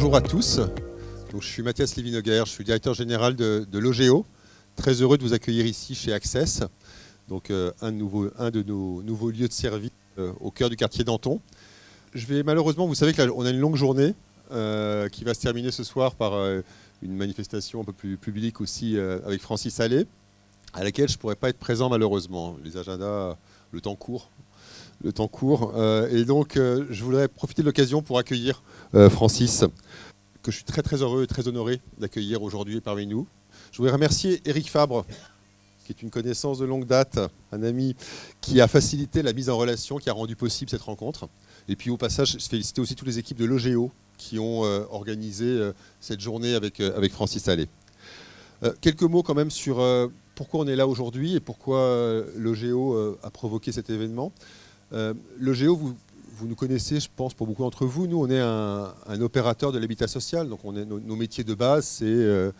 Bonjour à tous. Donc, je suis Mathias Lévy-Noguer, je suis directeur général de Logeo. Très heureux de vous accueillir ici chez Access, donc un de nos nouveaux lieux de service au cœur du quartier Danton. Je vais malheureusement, vous savez qu'on a une longue journée qui va se terminer ce soir par une manifestation un peu plus publique aussi avec Francis Allais, à laquelle je ne pourrais pas être présent malheureusement. Les agendas, le temps court. Et donc, je voudrais profiter de l'occasion pour accueillir Francis, que je suis très très heureux et très honoré d'accueillir aujourd'hui parmi nous. Je voudrais remercier Éric Fabre, qui est une connaissance de longue date, un ami qui a facilité la mise en relation, qui a rendu possible cette rencontre. Et puis au passage, je félicite aussi toutes les équipes de Logeo qui ont organisé cette journée avec Francis Allais. Quelques mots quand même sur pourquoi on est là aujourd'hui et pourquoi Logeo a provoqué cet événement. Logeo, vous nous connaissez, je pense, pour beaucoup d'entre vous. Nous, on est un opérateur de l'habitat social. Donc, nos métiers de base, c'est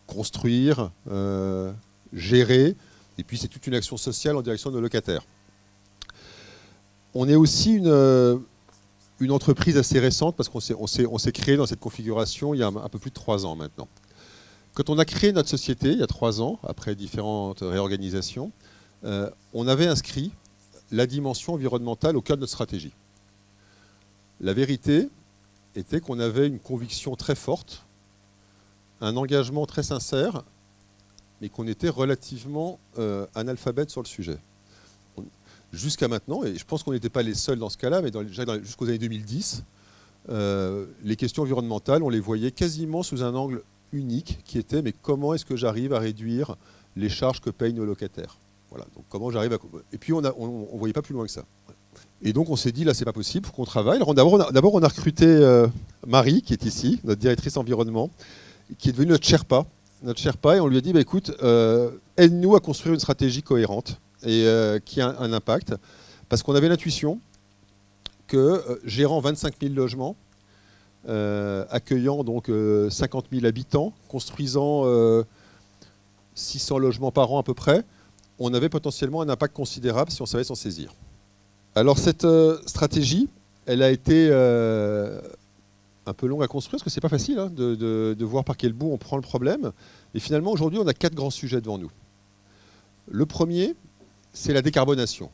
construire, gérer, et puis c'est toute une action sociale en direction de nos locataires. On est aussi une entreprise assez récente parce qu'on s'est créé dans cette configuration il y a un peu plus de 3 ans maintenant. Quand on a créé notre société, il y a 3 ans, après différentes réorganisations, on avait inscrit la dimension environnementale au cœur de notre stratégie. La vérité était qu'on avait une conviction très forte, un engagement très sincère, mais qu'on était relativement analphabète sur le sujet. Jusqu'à maintenant, et je pense qu'on n'était pas les seuls dans ce cas-là, mais jusqu'aux années 2010, les questions environnementales, on les voyait quasiment sous un angle unique, qui était mais comment est-ce que j'arrive à réduire les charges que payent nos locataires? Voilà, donc comment j'arrive à... Et puis on ne voyait pas plus loin que ça. Et donc on s'est dit, là c'est pas possible, il faut qu'on travaille. D'abord on a recruté Marie, qui est ici, notre directrice environnement, qui est devenue notre Sherpa. Et on lui a dit, bah, écoute, aide-nous à construire une stratégie cohérente et qui a un impact. Parce qu'on avait l'intuition que gérant 25 000 logements, accueillant donc 50 000 habitants, construisant 600 logements par an à peu près, on avait potentiellement un impact considérable si on savait s'en saisir. Alors cette stratégie, elle a été un peu longue à construire, parce que c'est pas facile hein, de voir par quel bout on prend le problème. Et finalement, aujourd'hui, on a 4 grands sujets devant nous. Le premier, c'est la décarbonation.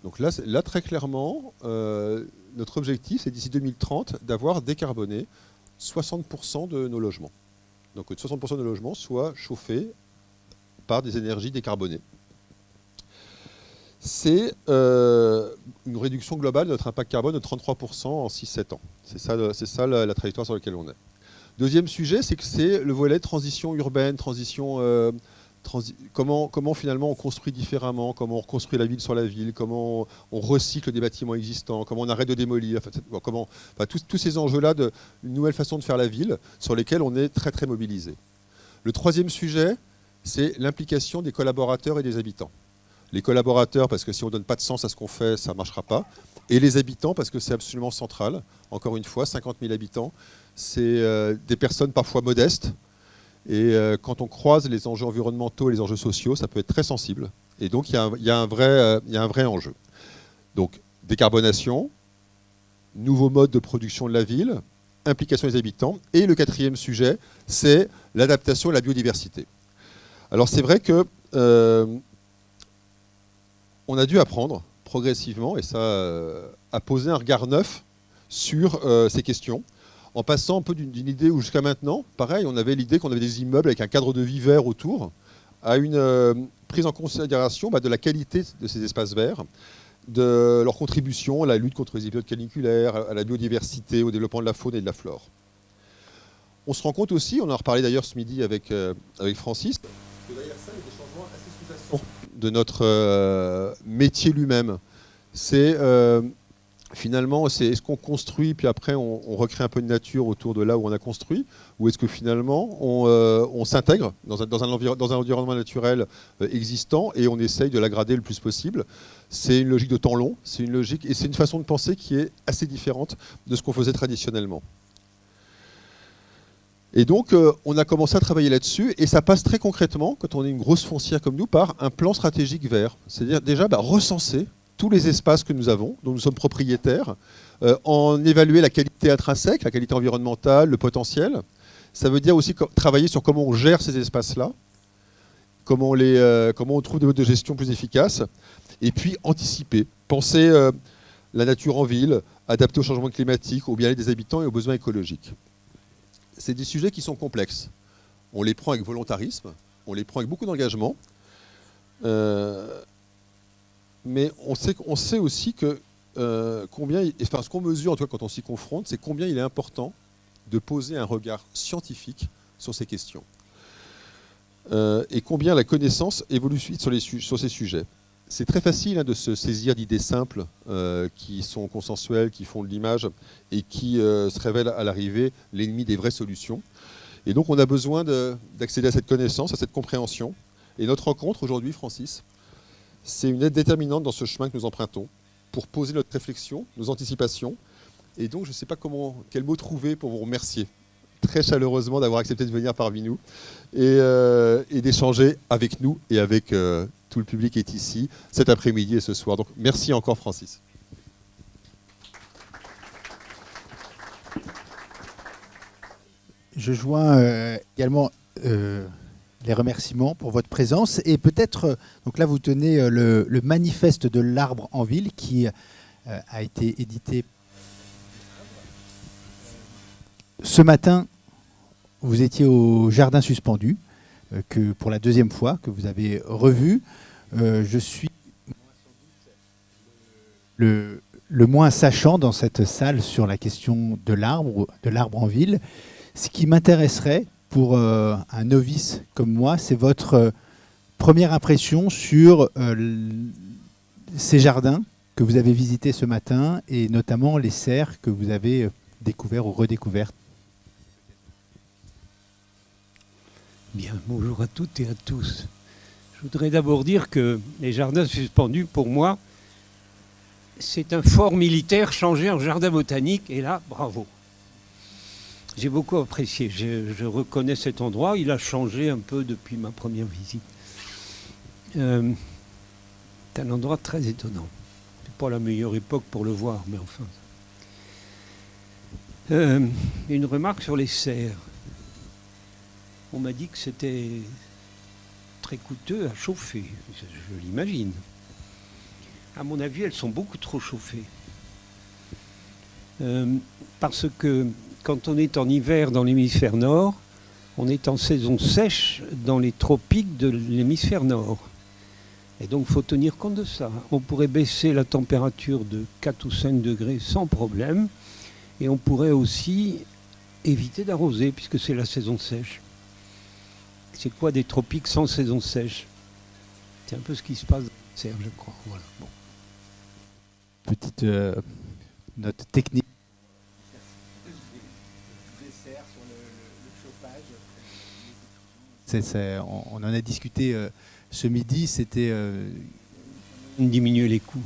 Donc là très clairement, notre objectif, c'est d'ici 2030 d'avoir décarboné 60% de nos logements. Donc que 60% de nos logements soient chauffés par des énergies décarbonées. C'est une réduction globale de notre impact carbone de 33% en 6-7 ans. C'est ça la trajectoire sur laquelle on est. Deuxième sujet, c'est que c'est le volet transition urbaine, comment finalement on construit différemment, comment on reconstruit la ville sur la ville, comment on recycle des bâtiments existants, comment on arrête de démolir, tous ces enjeux-là d'une nouvelle façon de faire la ville sur lesquels on est très très mobilisé. Le troisième sujet, c'est l'implication des collaborateurs et des habitants. Les collaborateurs, parce que si on ne donne pas de sens à ce qu'on fait, ça ne marchera pas. Et les habitants, parce que c'est absolument central. Encore une fois, 50 000 habitants, c'est des personnes parfois modestes. Et quand on croise les enjeux environnementaux et les enjeux sociaux, ça peut être très sensible. Et donc, il y a un vrai enjeu. Donc, décarbonation, nouveau mode de production de la ville, implication des habitants. Et le quatrième sujet, c'est l'adaptation à la biodiversité. Alors, c'est vrai que... on a dû apprendre progressivement, et ça a posé un regard neuf sur ces questions, en passant un peu d'une idée où jusqu'à maintenant, pareil, on avait l'idée qu'on avait des immeubles avec un cadre de vie vert autour, à une prise en considération de la qualité de ces espaces verts, de leur contribution à la lutte contre les épisodes caniculaires, à la biodiversité, au développement de la faune et de la flore. On se rend compte aussi, on en a reparlé d'ailleurs ce midi avec Francis, que derrière ça, il y a des changements assez sous-jacents de notre métier lui-même. C'est finalement, est-ce qu'on construit, puis après on recrée un peu de nature autour de là où on a construit, ou est-ce que finalement on s'intègre dans un environnement naturel existant et on essaye de l'aggrader le plus possible. C'est une logique de temps long, c'est une façon de penser qui est assez différente de ce qu'on faisait traditionnellement. Et donc, on a commencé à travailler là-dessus, et ça passe très concrètement, quand on est une grosse foncière comme nous, par un plan stratégique vert. C'est-à-dire déjà recenser tous les espaces que nous avons, dont nous sommes propriétaires, en évaluer la qualité intrinsèque, la qualité environnementale, le potentiel. Ça veut dire aussi travailler sur comment on gère ces espaces-là, comment on trouve des modes de gestion plus efficaces, et puis anticiper, penser la nature en ville, adapter au changement climatique, au bien-être des habitants et aux besoins écologiques. C'est des sujets qui sont complexes. On les prend avec volontarisme, on les prend avec beaucoup d'engagement, mais on sait aussi que ce qu'on mesure en tout cas quand on s'y confronte, c'est combien il est important de poser un regard scientifique sur ces questions. Et combien la connaissance évolue sur ces sujets. C'est très facile de se saisir d'idées simples qui sont consensuelles, qui font de l'image et qui se révèlent à l'arrivée l'ennemi des vraies solutions. Et donc on a besoin d'accéder à cette connaissance, à cette compréhension. Et notre rencontre aujourd'hui, Francis, c'est une aide déterminante dans ce chemin que nous empruntons pour poser notre réflexion, nos anticipations. Et donc je ne sais pas quel mot trouver pour vous remercier très chaleureusement d'avoir accepté de venir parmi nous et d'échanger avec nous et avec tout le public qui est ici cet après-midi et ce soir. Donc merci encore Francis. Je joins également les remerciements pour votre présence et peut-être, donc là vous tenez le manifeste de l'arbre en ville qui a été édité. Ce matin, vous étiez au Jardin suspendu, que pour la deuxième fois, que vous avez revu. Je suis le moins sachant dans cette salle sur la question de l'arbre en ville. Ce qui m'intéresserait pour un novice comme moi, c'est votre première impression sur ces jardins que vous avez visités ce matin et notamment les serres que vous avez découvertes ou redécouvertes. Bien, bonjour à toutes et à tous. Je voudrais d'abord dire que les jardins suspendus, pour moi, c'est un fort militaire changé en jardin botanique, et là, bravo. J'ai beaucoup apprécié, je reconnais cet endroit, il a changé un peu depuis ma première visite. C'est un endroit très étonnant. C'est pas la meilleure époque pour le voir, mais enfin. Une remarque sur les serres. On m'a dit que c'était très coûteux à chauffer, je l'imagine. À mon avis, elles sont beaucoup trop chauffées. Parce que quand on est en hiver dans l'hémisphère nord, on est en saison sèche dans les tropiques de l'hémisphère nord. Et donc il faut tenir compte de ça. On pourrait baisser la température de 4 ou 5 degrés sans problème. Et on pourrait aussi éviter d'arroser puisque c'est la saison sèche. C'est quoi des tropiques sans saison sèche? C'est un peu ce qui se passe dans les serres, je crois. Voilà. Bon. Petite note technique. On en a discuté ce midi, c'était diminuer les coûts.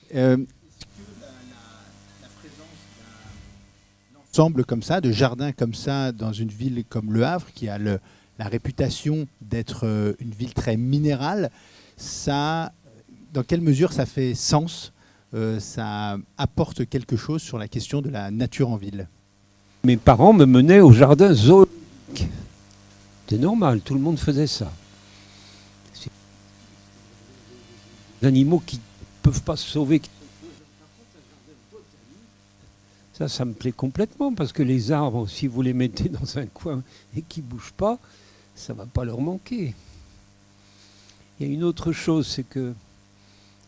Est-ce que la présence d'un ensemble comme ça, de jardins comme ça, dans une ville comme Le Havre, qui a la réputation d'être une ville très minérale, dans quelle mesure ça fait sens, ça apporte quelque chose sur la question de la nature en ville? Mes parents me menaient au jardin zoologique. C'est normal, tout le monde faisait ça. C'est des animaux qui ne peuvent pas se sauver. Ça me plaît complètement, parce que les arbres, si vous les mettez dans un coin et qu'ils ne bougent pas, ça ne va pas leur manquer. Il y a une autre chose, c'est que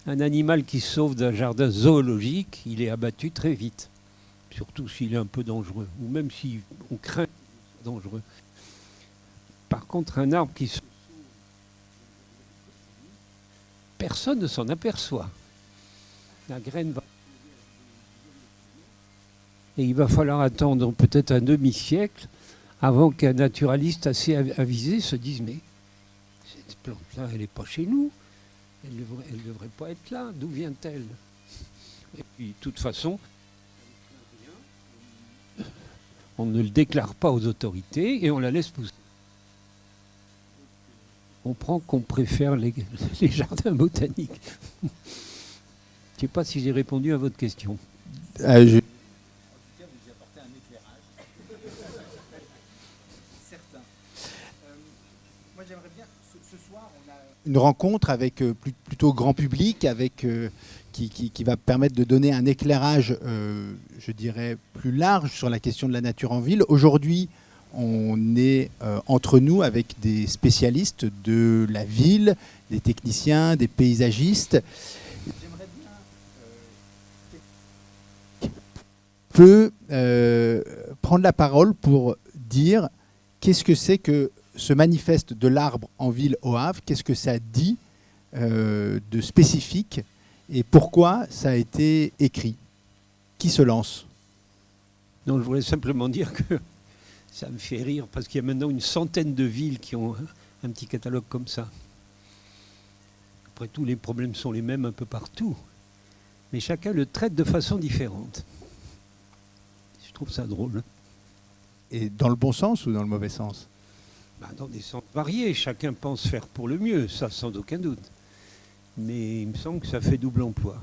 un animal qui se sauve d'un jardin zoologique, il est abattu très vite. Surtout s'il est un peu dangereux, ou même si on craint qu'il soit dangereux. Par contre, un arbre qui se sauve, personne ne s'en aperçoit. La graine va... Et il va falloir attendre peut-être un demi-siècle avant qu'un naturaliste assez avisé se dise « Mais cette plante-là, elle n'est pas chez nous. Elle ne devrait pas être là. D'où vient-elle » Et puis, de toute façon, on ne le déclare pas aux autorités et on la laisse pousser. On comprend qu'on préfère les jardins botaniques. Je ne sais pas si j'ai répondu à votre question. Je... Moi, j'aimerais bien, ce soir, on a une rencontre avec plutôt grand public, avec, qui va permettre de donner un éclairage, je dirais, plus large sur la question de la nature en ville. Aujourd'hui, on est entre nous avec des spécialistes de la ville, des techniciens, des paysagistes. J'aimerais bien peut prendre la parole pour dire qu'est-ce que c'est que ce manifeste de l'arbre en ville au Havre, qu'est-ce que ça dit de spécifique et pourquoi ça a été écrit. Qui se lance? Non, je voulais simplement dire que ça me fait rire parce qu'il y a maintenant une centaine de villes qui ont un petit catalogue comme ça. Après tout, les problèmes sont les mêmes un peu partout, mais chacun le traite de façon différente. Je trouve ça drôle. Et dans le bon sens ou dans le mauvais sens? Dans des sens variés, chacun pense faire pour le mieux, ça sans aucun doute. Mais il me semble que ça fait double emploi.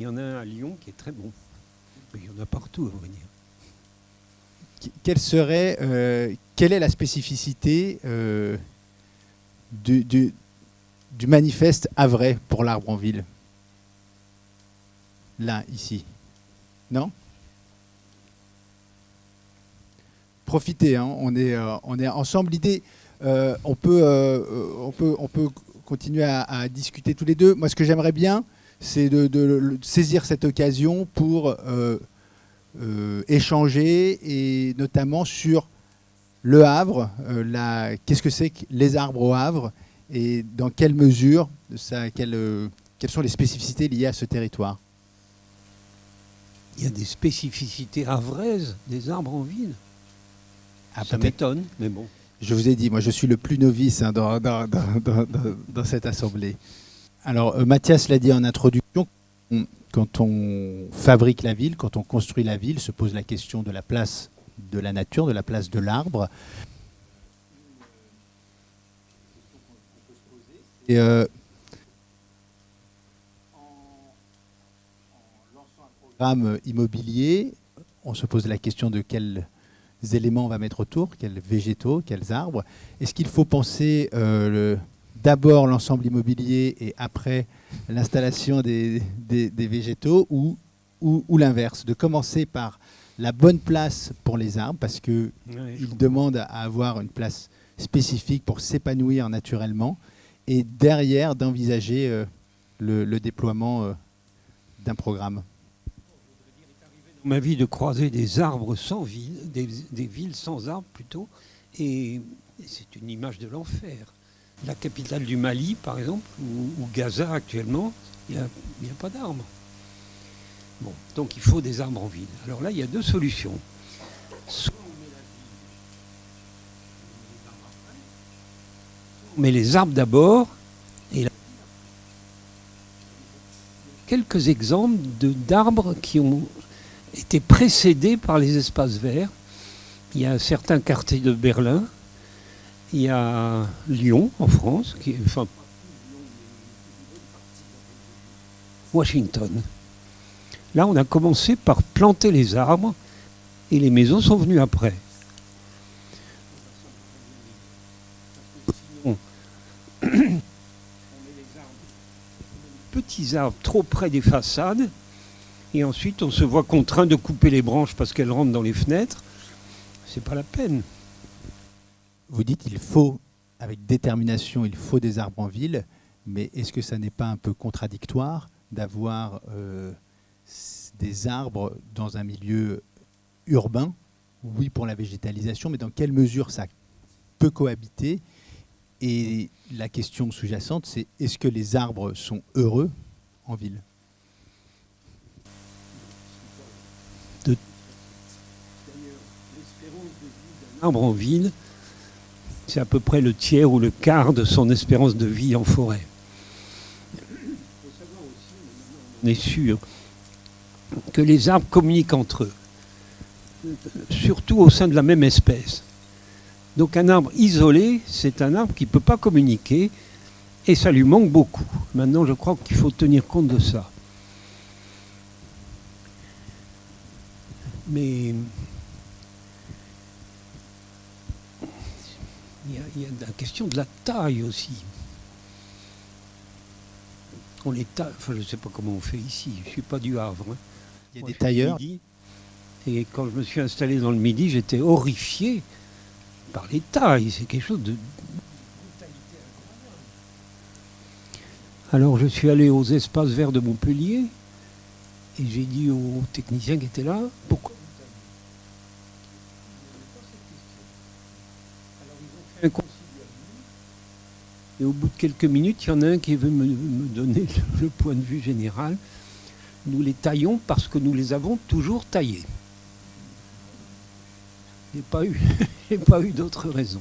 Il y en a un à Lyon qui est très bon. Mais il y en a partout, à vrai dire. Quelle est la spécificité du manifeste havrais pour l'arbre en ville? Là, ici. Non? Profitez, hein, on est ensemble. L'idée, on peut continuer à discuter tous les deux. Moi, ce que j'aimerais bien, c'est de saisir cette occasion pour échanger, et notamment sur le Havre, qu'est-ce que c'est que les arbres au Havre, et dans quelle mesure, quelles sont les spécificités liées à ce territoire. Il y a des spécificités havraises des arbres en ville. Ça m'étonne, mais bon. Je vous ai dit, moi je suis le plus novice dans cette assemblée. Alors Mathias l'a dit en introduction, quand on fabrique la ville, quand on construit la ville, se pose la question de la place de la nature, de la place de l'arbre. Et en lançant un programme immobilier, on se pose la question de quels éléments on va mettre autour, quels végétaux, quels arbres. Est-ce qu'il faut penser d'abord l'ensemble immobilier et après l'installation des végétaux, ou l'inverse, de commencer par la bonne place pour les arbres, parce qu'ils demandent à avoir une place spécifique pour s'épanouir naturellement, et derrière d'envisager le déploiement d'un programme? Ma vie de croiser des arbres sans ville, des villes sans arbres plutôt, et c'est une image de l'enfer. La capitale du Mali, par exemple, ou Gaza actuellement, il n'y a pas d'arbres. Bon, donc il faut des arbres en ville. Alors là, il y a deux solutions. Soit on met les arbres d'abord, et là, quelques exemples d'arbres qui ont été précédés par les espaces verts. Il y a certains quartiers de Berlin, il y a Lyon en France, Washington. Là, on a commencé par planter les arbres et les maisons sont venues après. Sinon, on met les petits arbres trop près des façades. Et ensuite, on se voit contraint de couper les branches parce qu'elles rentrent dans les fenêtres. C'est pas la peine. Vous dites qu'il faut, avec détermination, il faut des arbres en ville, mais est-ce que ça n'est pas un peu contradictoire d'avoir des arbres dans un milieu urbain? Oui, pour la végétalisation, mais dans quelle mesure ça peut cohabiter? Et la question sous-jacente, c'est est-ce que les arbres sont heureux en ville? Arbre en ville, c'est à peu près le tiers ou le quart de son espérance de vie en forêt. Il faut savoir aussi, on est sûr, que les arbres communiquent entre eux, surtout au sein de la même espèce. Donc un arbre isolé, c'est un arbre qui ne peut pas communiquer, et ça lui manque beaucoup. Maintenant, je crois qu'il faut tenir compte de ça. Mais il y a la question de la taille aussi. On les taille, enfin je ne sais pas comment on fait ici, je ne suis pas du Havre. Hein. Il y a Moi, des je suis du tailleurs. Midi, et quand je me suis installé dans le Midi, j'étais horrifié par les tailles. C'est quelque chose de brutalité incroyable. Alors je suis allé aux espaces verts de Montpellier et j'ai dit aux techniciens qui étaient là, pourquoi vous taillez ? Alors ils ont fait un conciliabule et au bout de quelques minutes, il y en a un qui veut me donner le point de vue général. Nous les taillons parce que nous les avons toujours taillés. Il n'y a pas eu, il n'y a pas eu d'autres raisons.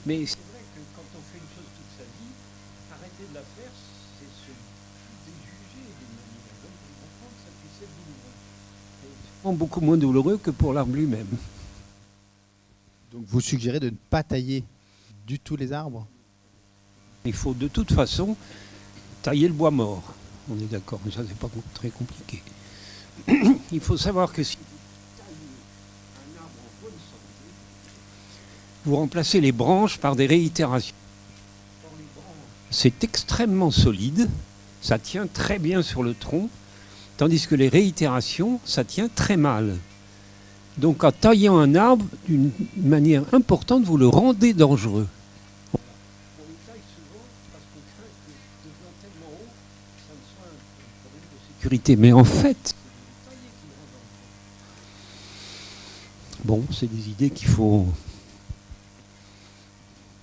Mais c'est vrai que quand on fait une chose toute sa vie, arrêter de la faire, c'est se déjuger d'une manière. Donc je comprends que ça puisse être douloureux. Et c'est vraiment beaucoup moins douloureux que pour l'arbre lui-même. Donc vous suggérez de ne pas tailler du tout les arbres? Il faut de toute façon tailler le bois mort. On est d'accord, mais ça c'est pas très compliqué. Il faut savoir que si vous taillez un arbre en bonne santé, vous remplacez les branches par des réitérations. C'est extrêmement solide, ça tient très bien sur le tronc, tandis que les réitérations, ça tient très mal. Donc en taillant un arbre, d'une manière importante, vous le rendez dangereux. On le taille souvent parce qu'on craint que devenant tellement haut, ça ne soit un problème de sécurité. Mais en fait, c'est le tailler qui le rend dangereux. Bon, c'est des idées qu'il faut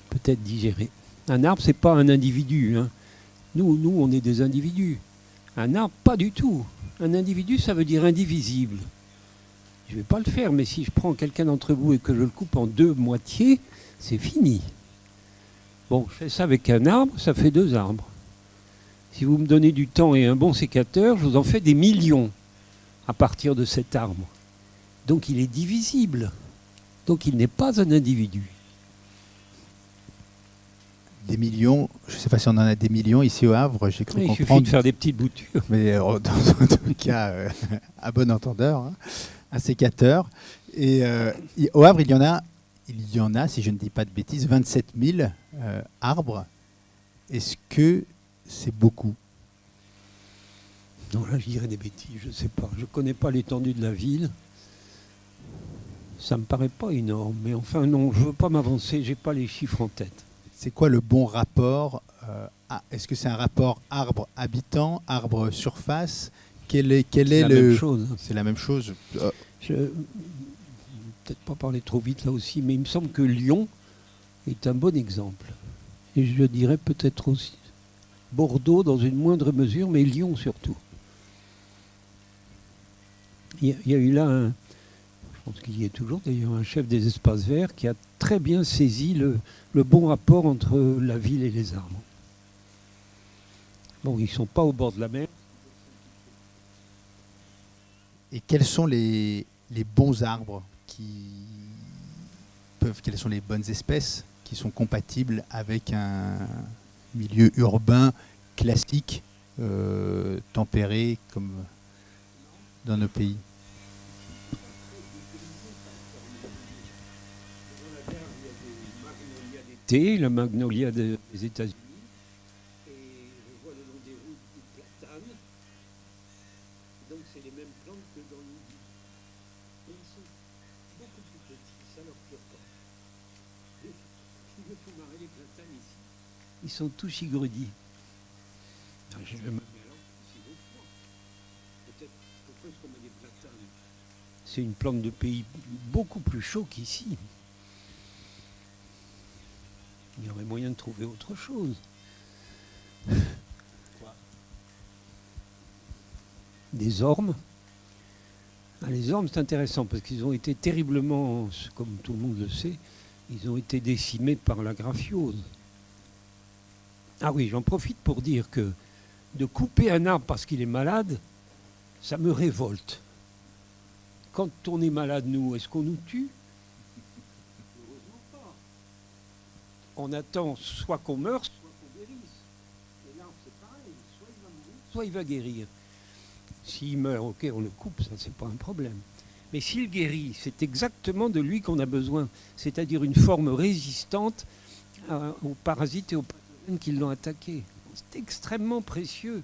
peut-être digérer. Un arbre, c'est pas un individu. Hein. Nous, on est des individus. Un arbre, pas du tout. Un individu, ça veut dire indivisible. Je ne vais pas le faire, mais si je prends quelqu'un d'entre vous et que je le coupe en deux moitiés, c'est fini. Bon, je fais ça avec un arbre, ça fait 2 arbres. Si vous me donnez du temps et un bon sécateur, je vous en fais des millions à partir de cet arbre. Donc il est divisible. Donc il n'est pas un individu. Des millions, je ne sais pas si on en a des millions ici au Havre, j'ai cru Il suffit comprendre. de faire des petites boutures. Mais dans tout cas, à bon entendeur, hein, un sécateur. Et au Havre, il y en a, si je ne dis pas de bêtises, 27 000 arbres. Est-ce que c'est beaucoup? Non, là je dirais des bêtises, je ne sais pas. Je ne connais pas l'étendue de la ville. Ça ne me paraît pas énorme. Mais enfin non, je ne veux pas m'avancer, je n'ai pas les chiffres en tête. C'est quoi le bon rapport est-ce que c'est un rapport arbre-habitant, arbre-surface? Quel est la même chose. C'est la même chose. Je ne vais peut-être pas parler trop vite là aussi, mais il me semble que Lyon est un bon exemple. Et je dirais peut-être aussi Bordeaux dans une moindre mesure, mais Lyon surtout. Il y a eu là, je pense qu'il y est toujours d'ailleurs, un chef des espaces verts qui a très bien saisi le bon rapport entre la ville et les arbres. Bon, ils ne sont pas au bord de la mer. Et quels sont les bons arbres quelles sont les bonnes espèces qui sont compatibles avec un milieu urbain classique, tempéré comme dans nos pays? Le magnolia des États-Unis. Et je vois le long des routes des platanes. Donc c'est les mêmes plantes que dans le Midi. Mais ils sont beaucoup plus petits, ça leur plaît pas. Il me faut marrer les platanes ici. Ils sont tous chigrudis. Je vais me mettre ici autrement. Peut-être pourquoi est-ce qu'on met des platanes? C'est une plante de pays beaucoup plus chaud qu'ici. Il y aurait moyen de trouver autre chose. Quoi? Des ormes. Les ormes, c'est intéressant parce qu'ils ont été terriblement, comme tout le monde le sait, ils ont été décimés par la graphiose. Ah oui, j'en profite pour dire que de couper un arbre parce qu'il est malade, ça me révolte. Quand on est malade, nous, est-ce qu'on nous tue? On attend soit qu'on meure, soit qu'on guérisse. Et l'arbre, c'est pareil. Soit il va mourir, soit il va guérir. S'il meurt, ok, on le coupe, ça, c'est pas un problème. Mais s'il guérit, c'est exactement de lui qu'on a besoin, c'est-à-dire une forme résistante aux parasites et aux pathogènes qui l'ont attaqué. C'est extrêmement précieux,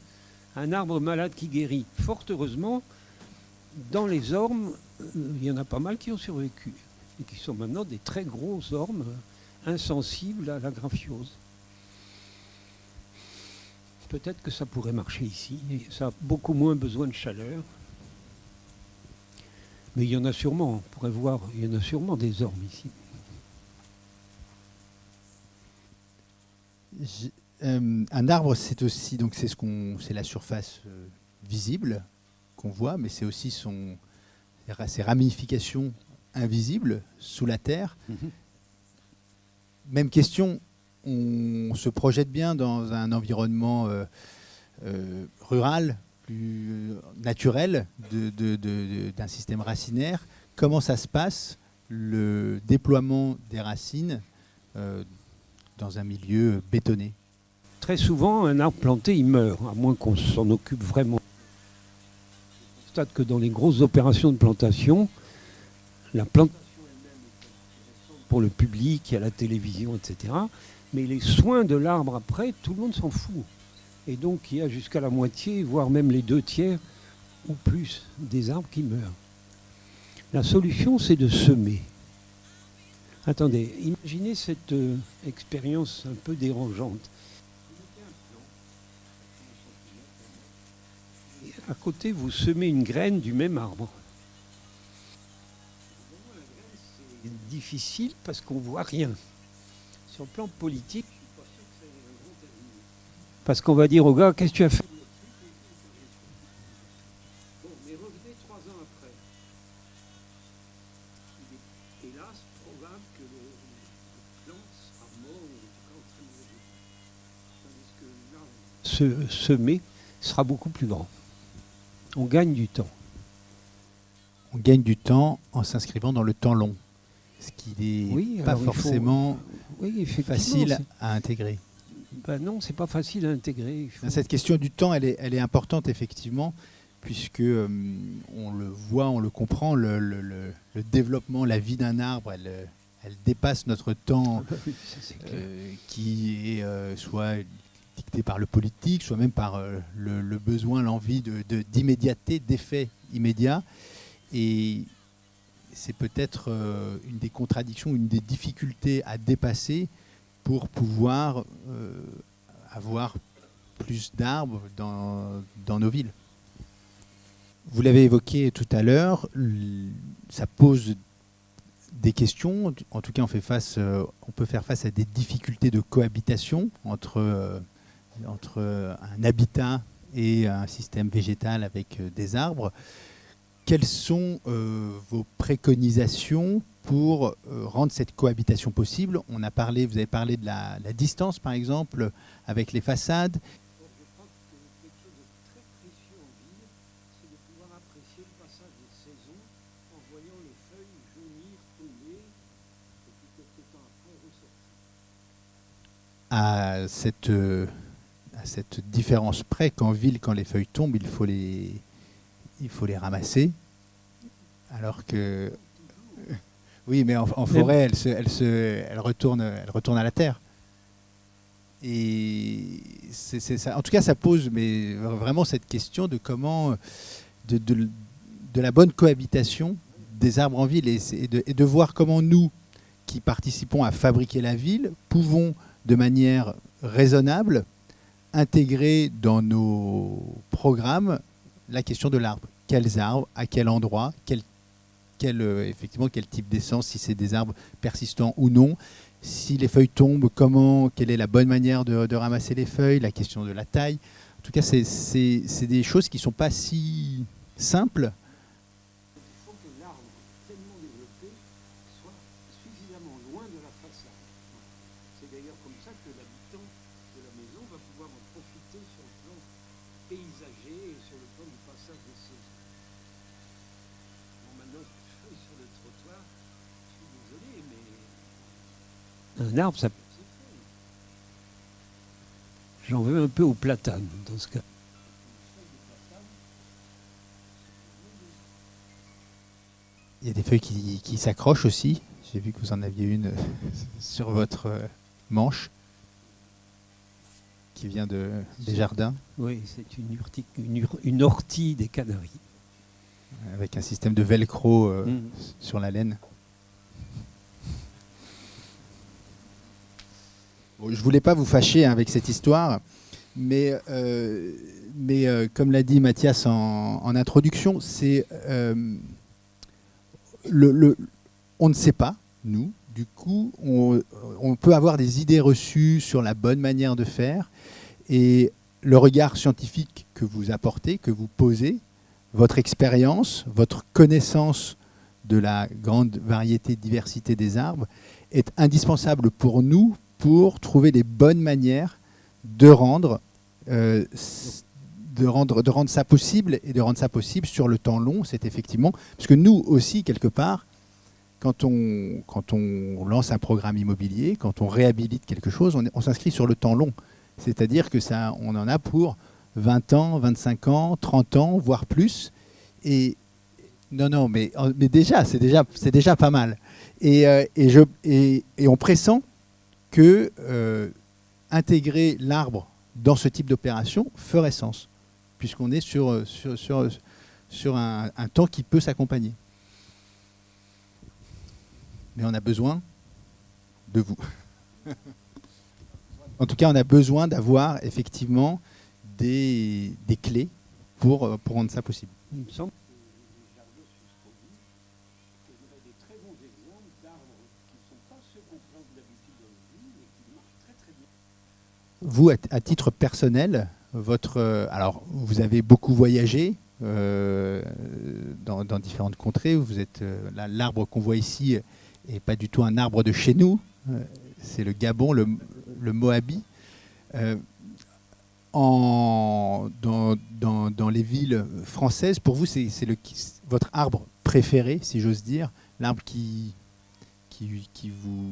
un arbre malade qui guérit. Fort heureusement, dans les ormes, il y en a pas mal qui ont survécu et qui sont maintenant des très gros ormes insensibles à la graphiose. Peut-être que ça pourrait marcher ici, et ça a beaucoup moins besoin de chaleur. Mais il y en a sûrement, on pourrait voir, il y en a sûrement des ormes ici. Un arbre, c'est aussi, donc c'est la surface visible qu'on voit, mais c'est aussi ses ramifications invisibles sous la terre. Même question, on se projette bien dans un environnement rural, plus naturel, d'un système racinaire. Comment ça se passe, le déploiement des racines dans un milieu bétonné? Très souvent, un arbre planté, il meurt, à moins qu'on s'en occupe vraiment. On constate que dans les grosses opérations de plantation, la plantation elle-même est pour le public, il y a la télévision, etc. Mais les soins de l'arbre après, tout le monde s'en fout. Et donc, il y a jusqu'à la moitié, voire même les 2/3 ou plus des arbres qui meurent. La solution, c'est de semer. Attendez, imaginez cette expérience un peu dérangeante. Et à côté, vous semez une graine du même arbre. C'est difficile parce qu'on ne voit rien. Sur le plan politique, je ne suis pas sûr que ça ait un grand avenir. Parce qu'on va dire au gars, qu'est-ce que tu as fait? Bon, mais revenez 3 ans après. Il est hélas probable que le plante sera mort ou en tout cas en train de mourir. Tandis que l'arbre semé sera beaucoup plus grand. On gagne du temps. On gagne du temps en s'inscrivant dans le temps long, ce qui n'est pas forcément facile à intégrer. Ben non, c'est pas facile à intégrer. Cette question du temps, elle est importante effectivement, puisque on le voit, on le comprend, le développement, la vie d'un arbre, elle dépasse notre temps qui est soit dicté par le politique, soit même par le besoin, l'envie d'immédiateté, d'effets immédiats. Et c'est peut-être une des contradictions, une des difficultés à dépasser pour pouvoir avoir plus d'arbres dans nos villes. Vous l'avez évoqué tout à l'heure, ça pose des questions. En tout cas, on peut faire face à des difficultés de cohabitation entre un habitat et un système végétal avec des arbres. Quelles sont vos préconisations pour rendre cette cohabitation possible? Vous avez parlé de la distance, par exemple, avec les façades. Je crois que quelque chose de très précieux en ville, c'est de pouvoir apprécier le passage des saisons en voyant les feuilles jaunir, tomber, et puis quelques temps après ressortir. À cette différence près qu'en ville, quand les feuilles tombent, il faut les ramasser, alors que oui, mais en forêt, elle retourne à la terre. Et c'est ça. En tout cas, ça pose mais vraiment cette question de comment de la bonne cohabitation des arbres en ville et de voir comment nous, qui participons à fabriquer la ville, pouvons de manière raisonnable intégrer dans nos programmes la question de l'arbre. Quels arbres, à quel endroit, effectivement, quel type d'essence, si c'est des arbres persistants ou non. Si les feuilles tombent, quelle est la bonne manière de ramasser les feuilles, la question de la taille. En tout cas, c'est des choses qui ne sont pas si simples. Il faut que l'arbre pleinement développé soit suffisamment loin de la façade. C'est d'ailleurs comme ça que l'habitant de la maison va pouvoir en profiter sur le plan paysager et sur le plan du passage des saisons. Bon, maintenant, je suis sur le trottoir, je suis désolé, mais un arbre, ça peut être fait. J'en veux un peu au platane, dans ce cas. y a des feuilles qui s'accrochent aussi. J'ai vu que vous en aviez une sur votre manche qui vient des jardins. Oui, c'est une ortie des Canaries. Avec un système de velcro sur la laine. Bon, je ne voulais pas vous fâcher avec cette histoire, mais comme l'a dit Mathias en introduction, c'est on ne sait pas, nous. Du coup, on peut avoir des idées reçues sur la bonne manière de faire. Et le regard scientifique que vous apportez, que vous posez, votre expérience, votre connaissance de la grande variété, diversité des arbres est indispensable pour nous pour trouver les bonnes manières de rendre ça possible et de rendre ça possible sur le temps long. C'est effectivement parce que nous aussi quelque part, quand on lance un programme immobilier, quand on réhabilite quelque chose, on s'inscrit sur le temps long. C'est-à-dire que ça, on en a pour 20 ans, 25 ans, 30 ans, voire plus. Et non, mais déjà, c'est déjà pas mal. Et on pressent que intégrer l'arbre dans ce type d'opération ferait sens, puisqu'on est sur un temps qui peut s'accompagner. Mais on a besoin de vous. En tout cas, on a besoin d'avoir effectivement des clés pour rendre ça possible. Il me semble que les jardins suisse romans des très bons exemples d'arbres qui ne sont pas ceux qu'on plante d'habitude dans les villes et qui marchent très très bien. Vous, à titre personnel, alors vous avez beaucoup voyagé dans différentes contrées. Vous êtes l'arbre qu'on voit ici n'est pas du tout un arbre de chez nous. C'est le Gabon, le Moabi. Dans les villes françaises, pour vous, c'est votre arbre préféré, si j'ose dire, l'arbre qui vous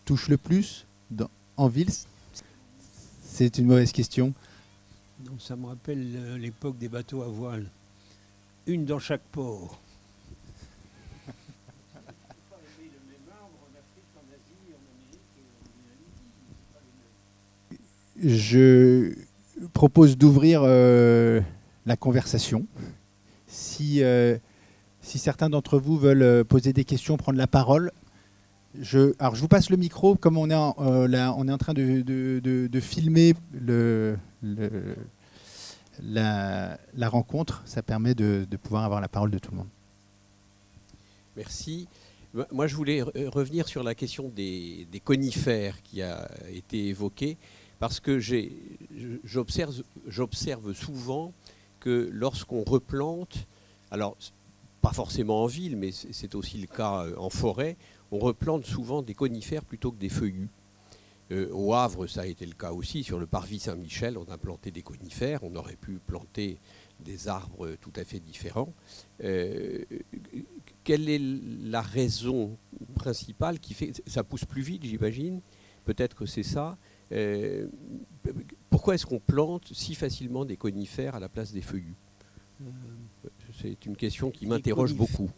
touche le plus en ville? C'est une mauvaise question. Donc, ça me rappelle l'époque des bateaux à voile. Une dans chaque port. Je propose d'ouvrir la conversation. Si certains d'entre vous veulent poser des questions, prendre la parole, alors je vous passe le micro. Comme on est en train de filmer la rencontre, ça permet de pouvoir avoir la parole de tout le monde. Merci. Moi, je voulais revenir sur la question des conifères qui a été évoquée, parce que j'observe souvent que lorsqu'on replante, alors pas forcément en ville, mais c'est aussi le cas en forêt, on replante souvent des conifères plutôt que des feuillus. Au Havre, ça a été le cas aussi. Sur le parvis Saint-Michel, on a planté des conifères. On aurait pu planter des arbres tout à fait différents. Quelle est la raison principale qui fait... Ça pousse plus vite, j'imagine. Peut-être que c'est ça. Pourquoi est-ce qu'on plante si facilement des conifères à la place des feuillus? C'est une question qui m'interroge beaucoup.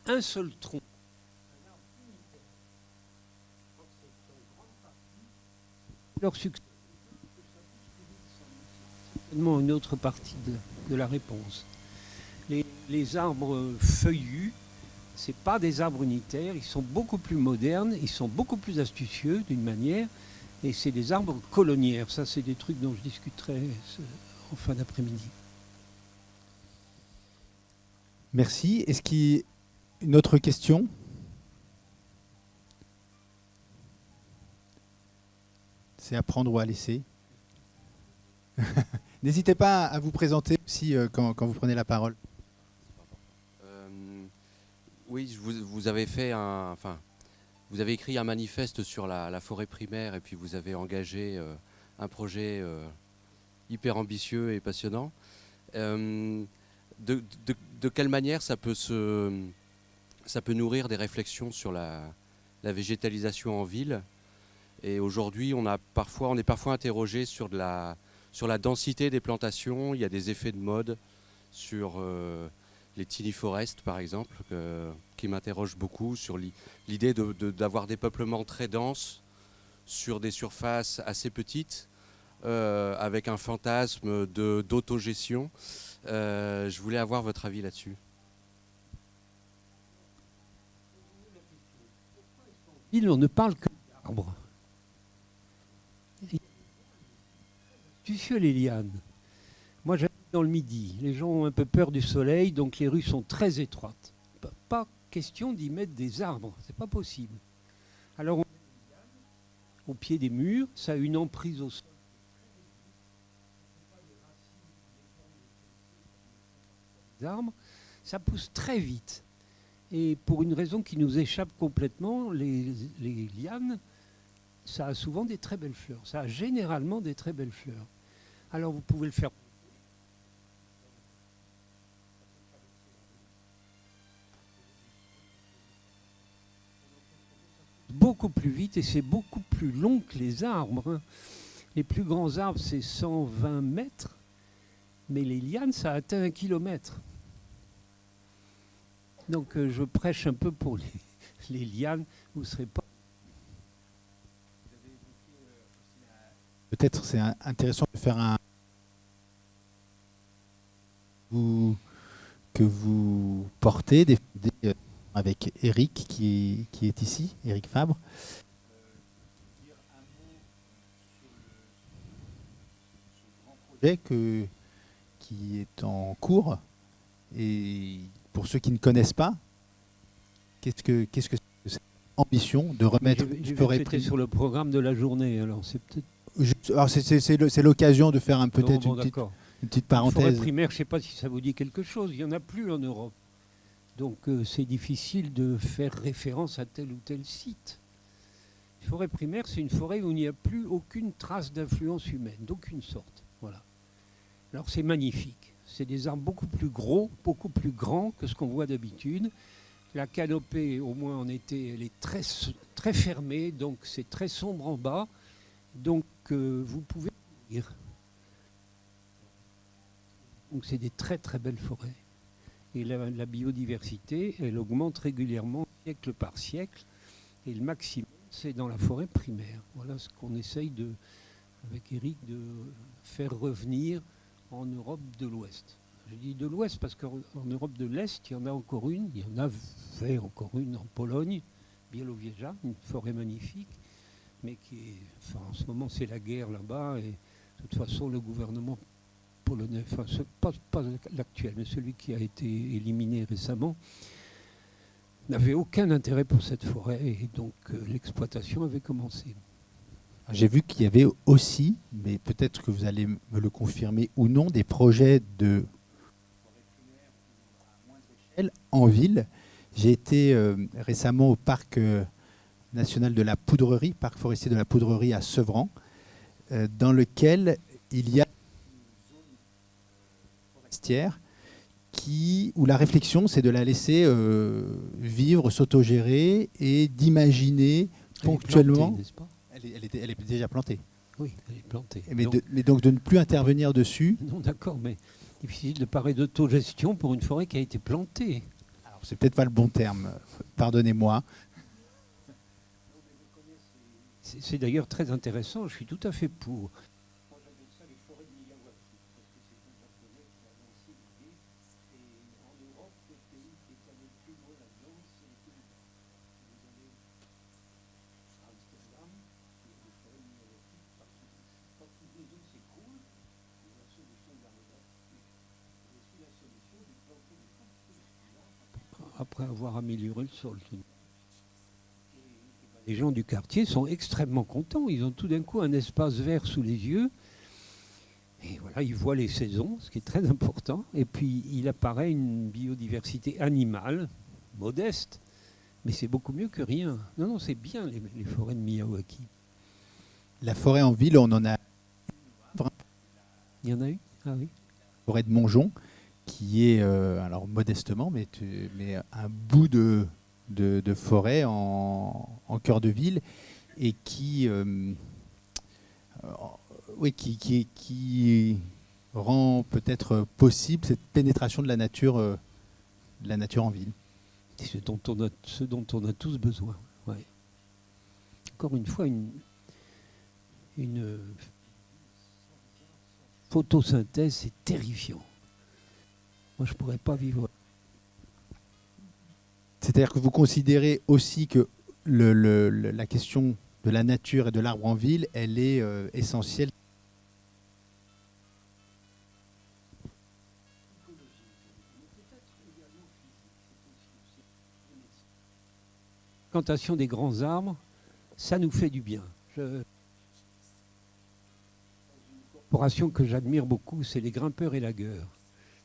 Un seul tronc. Leur succès, c'est certainement une autre partie de la réponse. Les arbres feuillus, ce n'est pas des arbres unitaires, ils sont beaucoup plus modernes, ils sont beaucoup plus astucieux d'une manière, et c'est des arbres colonnières. Ça, c'est des trucs dont je discuterai en fin d'après-midi. Merci. Est-ce qu'il y a une autre question? C'est à prendre ou à laisser. N'hésitez pas à vous présenter aussi quand vous prenez la parole. Oui, vous avez vous avez écrit un manifeste sur la forêt primaire et puis vous avez engagé un projet hyper ambitieux et passionnant. de quelle manière ça peut nourrir des réflexions sur la végétalisation en ville. Et aujourd'hui, on est parfois interrogé sur la densité des plantations. Il y a des effets de mode sur les tiny forests, par exemple, qui m'interrogent beaucoup sur l'idée d'avoir des peuplements très denses sur des surfaces assez petites, avec un fantasme d'autogestion. Je voulais avoir votre avis là-dessus. On ne parle que d'arbres. Les lianes. Moi, j'habite dans le Midi. Les gens ont un peu peur du soleil, donc les rues sont très étroites. Pas question d'y mettre des arbres, c'est pas possible. Alors, on met des lianes au pied des murs, ça a une emprise au sol. Les arbres, ça pousse très vite. Et pour une raison qui nous échappe complètement, les lianes, ça a souvent des très belles fleurs. Ça a généralement des très belles fleurs. Alors vous pouvez le faire beaucoup plus vite et c'est beaucoup plus long que les arbres, hein. Les plus grands arbres, c'est 120 mètres, mais les lianes, ça atteint 1 kilomètre. Donc je prêche un peu pour les lianes, vous ne serez pas... Peut-être c'est intéressant de faire que vous portez avec Eric qui est ici, Eric Fabre. Dire un mot sur ce grand projet qui est en cours. Et pour ceux qui ne connaissent pas, qu'est-ce que c'est cette ambition de remettre forêt primaire sur le programme de la journée, alors c'est peut-être... Alors c'est l'occasion de faire peut-être une petite parenthèse. La forêt primaire, je ne sais pas si ça vous dit quelque chose, il n'y en a plus en Europe. Donc c'est difficile de faire référence à tel ou tel site. Une forêt primaire, c'est une forêt où il n'y a plus aucune trace d'influence humaine, d'aucune sorte. Voilà. Alors c'est magnifique. C'est des arbres beaucoup plus gros, beaucoup plus grands que ce qu'on voit d'habitude. La canopée, au moins en été, elle est très, très fermée, donc c'est très sombre en bas. Donc vous pouvez lire. Donc c'est des très très belles forêts. Et la biodiversité, elle augmente régulièrement, siècle par siècle. Et le maximum, c'est dans la forêt primaire. Voilà ce qu'on essaye avec Eric de faire revenir en Europe de l'Ouest. Je dis de l'Ouest parce qu'en Europe de l'Est, il y en a encore une. Il y en avait encore une en Pologne, Białowieża, une forêt magnifique. Mais en ce moment, c'est la guerre là-bas. Et de toute façon, le gouvernement polonais, pas l'actuel, mais celui qui a été éliminé récemment, n'avait aucun intérêt pour cette forêt. Et donc, l'exploitation avait commencé. J'ai vu qu'il y avait aussi, mais peut-être que vous allez me le confirmer ou non, des projets de forêt primaire à moindre échelle en ville. J'ai été récemment au parc national de la Poudrerie, parc forestier de la Poudrerie à Sevran, dans lequel il y a une zone forestière où la réflexion, c'est de la laisser vivre, s'autogérer et d'imaginer ponctuellement... Plantée, n'est-ce pas ? Elle est déjà plantée. Oui, elle est plantée. Mais donc de ne plus intervenir dessus. Non, d'accord, mais difficile de parler d'autogestion pour une forêt qui a été plantée. Alors, c'est peut-être pas le bon terme, pardonnez-moi. C'est d'ailleurs très intéressant, je suis tout à fait pour. Moi, j'appelle ça les forêts de Miyawaki, parce que c'est un japonais qui a lancé l'idée. Et en Europe, le pays qui est allé le plus loin là-dedans, c'est les Pays-Bas. Vous avez à Amsterdam, il y a des forêts de Miyawaki partout. Quand vous voulez que c'est cool, c'est la solution de la rédaction. C'est aussi la solution du planter des arbres après avoir amélioré le sol. Les gens du quartier sont extrêmement contents. Ils ont tout d'un coup un espace vert sous les yeux. Et voilà, ils voient les saisons, ce qui est très important. Et puis, il apparaît une biodiversité animale, modeste, mais c'est beaucoup mieux que rien. Non, non, c'est bien les forêts de Miyawaki. La forêt en ville, on en a... Il y en a eu ? Ah oui. La forêt de Montjon, qui est, alors modestement, mais un bout de forêt en cœur de ville et qui rend peut-être possible cette pénétration de la nature en ville. C'est ce dont on a tous besoin. Ouais. Encore une fois, une photosynthèse, c'est terrifiant. Moi, je ne pourrais pas vivre. C'est-à-dire que vous considérez aussi que la question de la nature et de l'arbre en ville, elle est essentielle. La plantation des grands arbres, ça nous fait du bien. Une corporation que j'admire beaucoup, c'est les grimpeurs et lagueurs.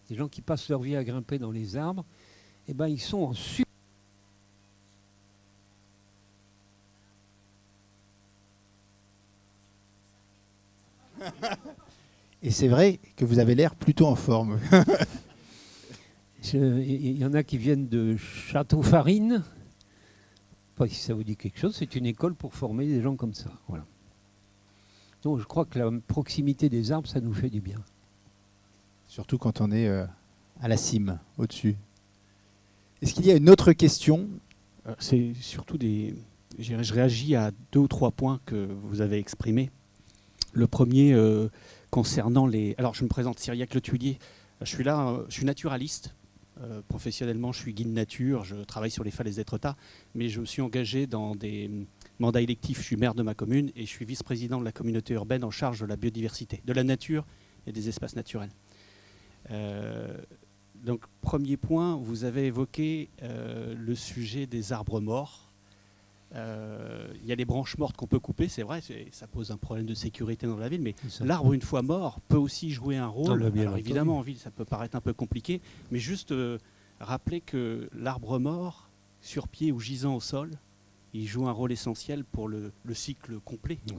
Les gens qui passent leur vie à grimper dans les arbres, eh ben, ils sont en super. Et c'est vrai que vous avez l'air plutôt en forme. Il y en a qui viennent de Château-Farine. Je ne sais pas si ça vous dit quelque chose. C'est une école pour former des gens comme ça. Voilà. Donc je crois que la proximité des arbres, ça nous fait du bien. Surtout quand on est à la cime, au-dessus. Est-ce qu'il y a une autre question ? C'est surtout je réagis à 2 ou 3 points que vous avez exprimés. Le premier concernant les... Alors je me présente, Cyriaque Le Tuillier. Je suis naturaliste. Professionnellement, je suis guide nature. Je travaille sur les falaises d'Étretat. Mais je me suis engagé dans des mandats électifs. Je suis maire de ma commune et je suis vice-président de la communauté urbaine en charge de la biodiversité, de la nature et des espaces naturels. Donc, premier point, vous avez évoqué le sujet des arbres morts. Il y a les branches mortes qu'on peut couper, c'est vrai, ça pose un problème de sécurité dans la ville, mais l'arbre, une fois mort, peut aussi jouer un rôle. Alors évidemment, en ville, ça peut paraître un peu compliqué, mais juste rappeler que l'arbre mort, sur pied ou gisant au sol, il joue un rôle essentiel pour le cycle complet de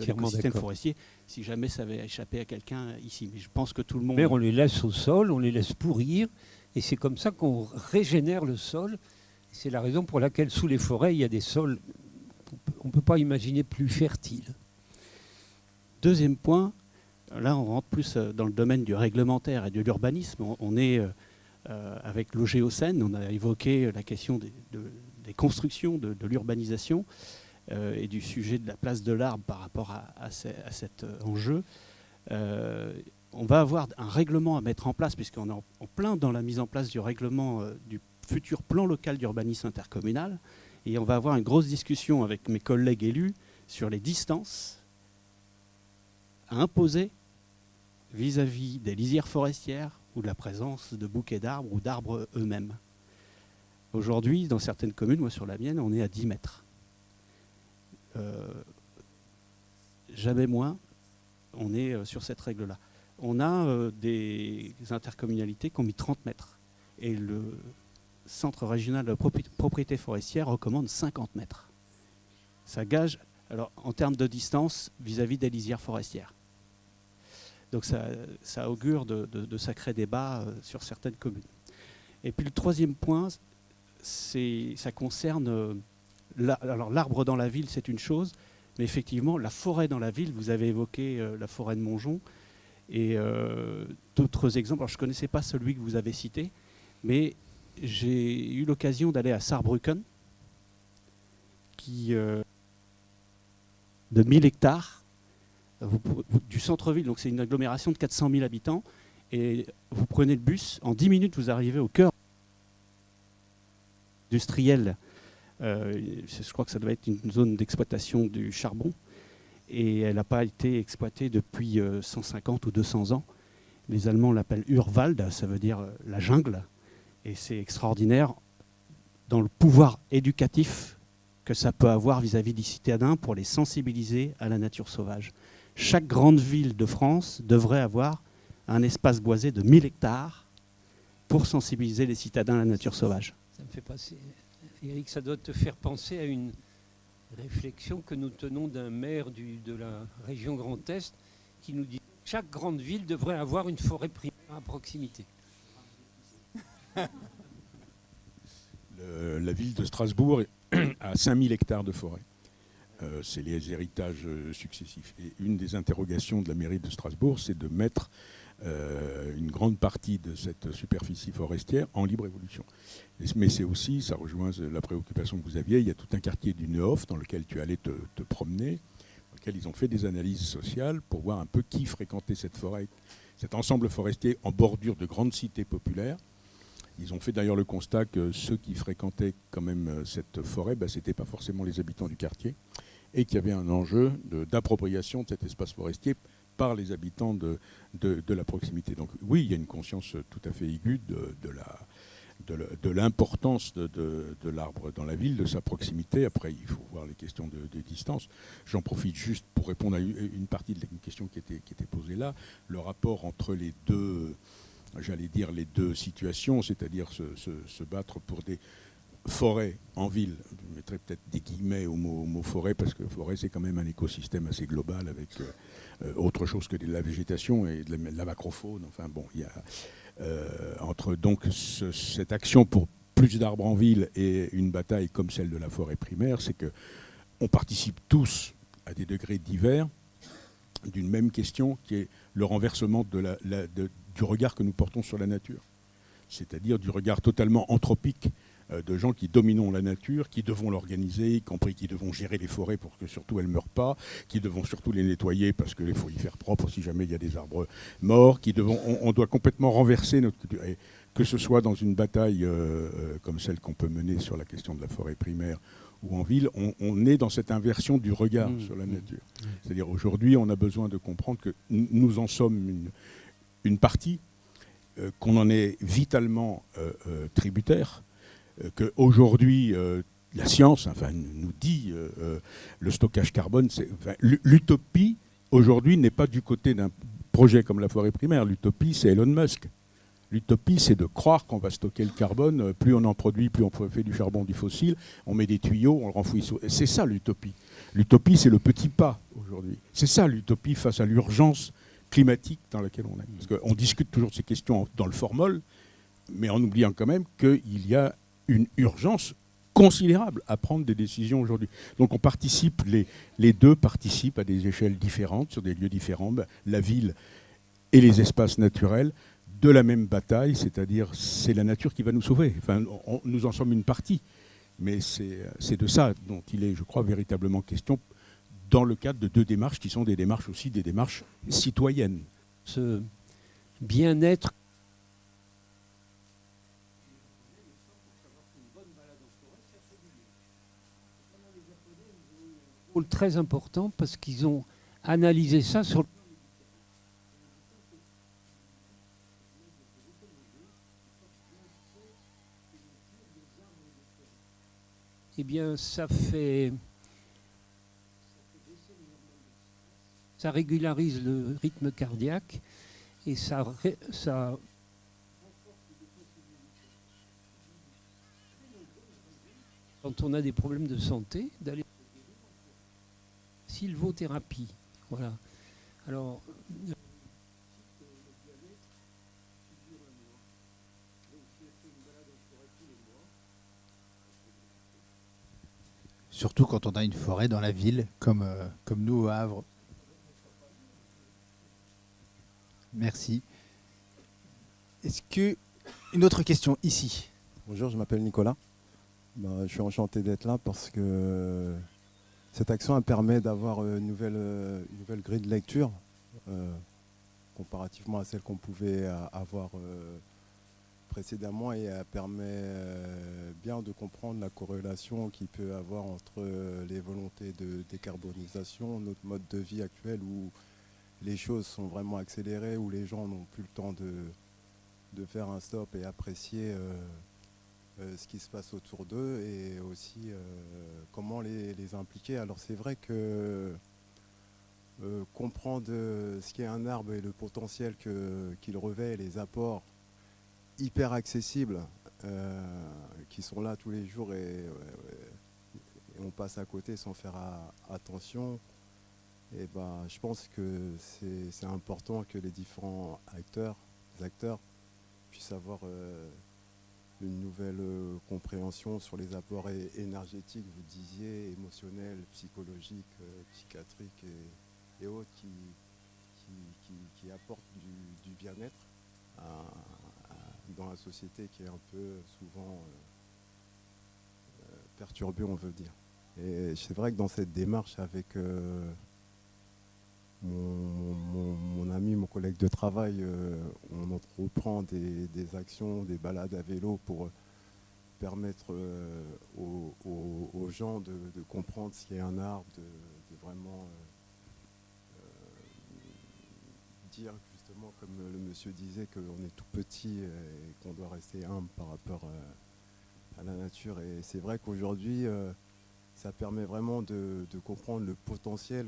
l'écosystème forestier, si jamais ça avait échappé à quelqu'un ici. Mais je pense que tout le monde... Mais on les laisse au sol, on les laisse pourrir, et c'est comme ça qu'on régénère le sol. C'est la raison pour laquelle, sous les forêts, il y a des sols qu'on ne peut pas imaginer plus fertiles. Deuxième point, là on rentre plus dans le domaine du réglementaire et de l'urbanisme. On est avec l'OGEOCEN, on a évoqué la question des constructions, de l'urbanisation et du sujet de la place de l'arbre par rapport à cet enjeu. On va avoir un règlement à mettre en place, puisqu'on est en plein dans la mise en place du règlement du futur plan local d'urbanisme intercommunal. Et on va avoir une grosse discussion avec mes collègues élus sur les distances à imposer vis-à-vis des lisières forestières ou de la présence de bouquets d'arbres ou d'arbres eux-mêmes. Aujourd'hui, dans certaines communes, moi sur la mienne, on est à 10 mètres. Jamais moins, on est sur cette règle-là. On a des intercommunalités qui ont mis 30 mètres. Et le Centre régional de propriété forestière recommande 50 mètres. Ça gage, alors, en termes de distance vis-à-vis des lisières forestières. Donc ça augure de sacrés débats sur certaines communes. Et puis le troisième point, ça concerne... Alors l'arbre dans la ville, c'est une chose, mais effectivement, la forêt dans la ville, vous avez évoqué la forêt de Montjon, et d'autres exemples. Alors je ne connaissais pas celui que vous avez cité, mais j'ai eu l'occasion d'aller à Saarbrücken, de 1000 hectares, du centre-ville, donc c'est une agglomération de 400 000 habitants, et vous prenez le bus, en 10 minutes vous arrivez au cœur industriel. Je crois que ça doit être une zone d'exploitation du charbon, et elle n'a pas été exploitée depuis 150 ou 200 ans. Les Allemands l'appellent Urwald, ça veut dire la jungle, et c'est extraordinaire dans le pouvoir éducatif que ça peut avoir vis-à-vis des citadins pour les sensibiliser à la nature sauvage. Chaque grande ville de France devrait avoir un espace boisé de 1000 hectares pour sensibiliser les citadins à la nature sauvage. Ça me fait passer, Eric, ça doit te faire penser à une réflexion que nous tenons d'un maire de la région Grand Est qui nous dit que chaque grande ville devrait avoir une forêt primaire à proximité. La ville de Strasbourg a 5000 hectares de forêt. C'est les héritages successifs. Et une des interrogations de la mairie de Strasbourg, c'est de mettre une grande partie de cette superficie forestière en libre évolution. Mais c'est aussi, ça rejoint la préoccupation que vous aviez, il y a tout un quartier du Neuhof dans lequel tu allais te promener, dans lequel ils ont fait des analyses sociales pour voir un peu qui fréquentait cette forêt, cet ensemble forestier en bordure de grandes cités populaires. Ils ont fait d'ailleurs le constat que ceux qui fréquentaient quand même cette forêt, ce n'étaient pas forcément les habitants du quartier, et qu'il y avait un enjeu d'appropriation de cet espace forestier par les habitants de la proximité. Donc oui, il y a une conscience tout à fait aiguë de l'importance de l'arbre dans la ville, de sa proximité. Après, il faut voir les questions de distance. J'en profite juste pour répondre à une partie de la question qui était posée là. Le rapport entre les deux, j'allais dire les deux situations, c'est-à-dire se battre pour des forêts en ville. Je mettrais peut-être des guillemets au mot forêt, parce que forêt, c'est quand même un écosystème assez global avec autre chose que de la végétation et de la macrofaune. Enfin bon, il y a entre donc cette action pour plus d'arbres en ville et une bataille comme celle de la forêt primaire, c'est qu'on participe tous à des degrés divers d'une même question qui est le renversement du regard que nous portons sur la nature, c'est-à-dire du regard totalement anthropique de gens qui dominons la nature, qui devons l'organiser, y compris qui devons gérer les forêts pour que surtout elles ne meurent pas, qui devons surtout les nettoyer parce qu'il faut y faire propre si jamais il y a des arbres morts, on doit complètement renverser notre culture. Et que ce soit dans une bataille comme celle qu'on peut mener sur la question de la forêt primaire ou en ville, on est dans cette inversion du regard sur la nature. C'est-à-dire aujourd'hui, on a besoin de comprendre que nous en sommes une partie, qu'on en est vitalement tributaire, qu'aujourd'hui, la science nous dit le stockage carbone, l'utopie aujourd'hui n'est pas du côté d'un projet comme la forêt primaire. L'utopie, c'est Elon Musk. L'utopie, c'est de croire qu'on va stocker le carbone. Plus on en produit, plus on fait du charbon, du fossile. On met des tuyaux, on le renfouit. C'est ça l'utopie. L'utopie, c'est le petit pas aujourd'hui. C'est ça l'utopie face à l'urgence climatique dans laquelle on est. Parce qu'on discute toujours de ces questions dans le formol, mais en oubliant quand même qu'il y a une urgence considérable à prendre des décisions aujourd'hui. Donc on participe, les deux participent à des échelles différentes, sur des lieux différents, la ville et les espaces naturels, de la même bataille, c'est-à-dire c'est la nature qui va nous sauver. Enfin, nous en sommes une partie, mais c'est de ça dont il est, je crois, véritablement question dans le cadre de deux démarches qui sont des démarches aussi des démarches citoyennes. Ce bien-être très important parce qu'ils ont analysé ça sur le plan militaire. Eh bien, ça régularise le rythme cardiaque et ça quand on a des problèmes de santé, d'aller sylvothérapie. Voilà. Alors, surtout quand on a une forêt dans la ville, comme nous au Havre. Merci. Est-ce que une autre question ici? Bonjour, je m'appelle Nicolas. Je suis enchanté d'être là parce que cette action elle permet d'avoir une nouvelle grille de lecture comparativement à celle qu'on pouvait avoir précédemment, et elle permet bien de comprendre la corrélation qu'il peut y avoir entre les volontés de décarbonisation, notre mode de vie actuel où les choses sont vraiment accélérées, où les gens n'ont plus le temps de faire un stop et apprécier ce qui se passe autour d'eux, et aussi comment les impliquer. Alors c'est vrai que comprendre ce qu'est un arbre et le potentiel qu'il revêt, les apports hyper accessibles qui sont là tous les jours et on passe à côté sans faire attention, et je pense que c'est important que les différents acteurs puissent avoir une nouvelle compréhension sur les apports énergétiques, vous disiez, émotionnels, psychologiques, psychiatriques et autres qui apportent du bien-être dans la société qui est un peu souvent perturbée, on veut dire. Et c'est vrai que dans cette démarche avec mon ami, mon collègue de travail, on reprend des actions, des balades à vélo pour permettre aux gens de comprendre ce qu'est un arbre, de vraiment dire justement, comme le monsieur disait, qu'on est tout petit et qu'on doit rester humble par rapport à la nature. Et c'est vrai qu'aujourd'hui, ça permet vraiment de comprendre le potentiel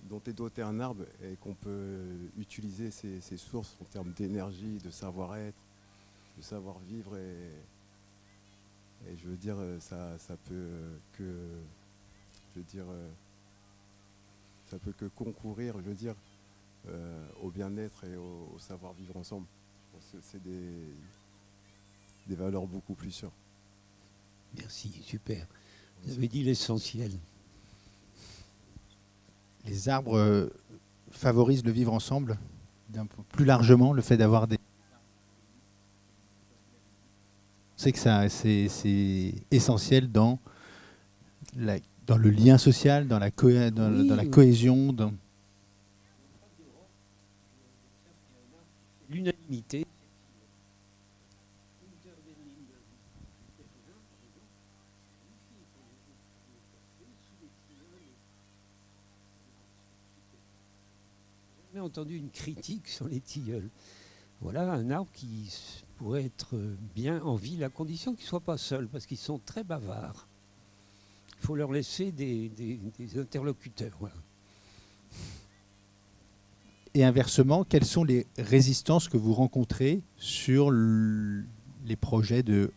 dont est doté un arbre et qu'on peut utiliser ces sources en termes d'énergie, de savoir-être, de savoir-vivre. Et je veux dire, ça peut que concourir, je veux dire, au bien-être et au savoir-vivre ensemble. Je pense que c'est des valeurs beaucoup plus sûres. Merci, super. Vous avez dit l'essentiel. Les arbres favorisent le vivre ensemble, plus largement, le fait d'avoir des... C'est que c'est essentiel dans le lien social, dans la cohésion. L'unanimité. J'ai jamais entendu une critique sur les tilleuls. Voilà un arbre qui pourrait être bien en ville, à condition qu'ils ne soient pas seuls, parce qu'ils sont très bavards. Il faut leur laisser des interlocuteurs. Voilà. Et inversement, quelles sont les résistances que vous rencontrez sur les projets de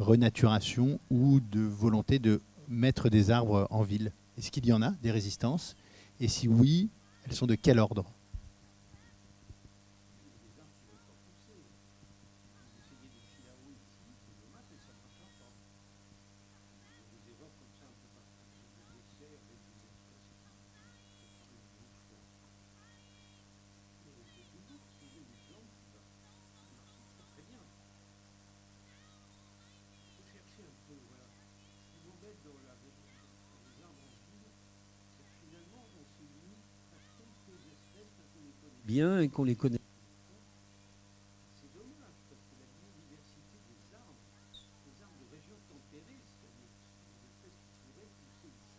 renaturation ou de volonté de mettre des arbres en ville? Est-ce qu'il y en a des résistances? Et si oui, elles sont de quel ordre? Bien et qu'on les connaît. C'est dommage parce que la biodiversité des arbres de régions tempérées, c'est-à-dire les espèces qui pourraient pousser ici,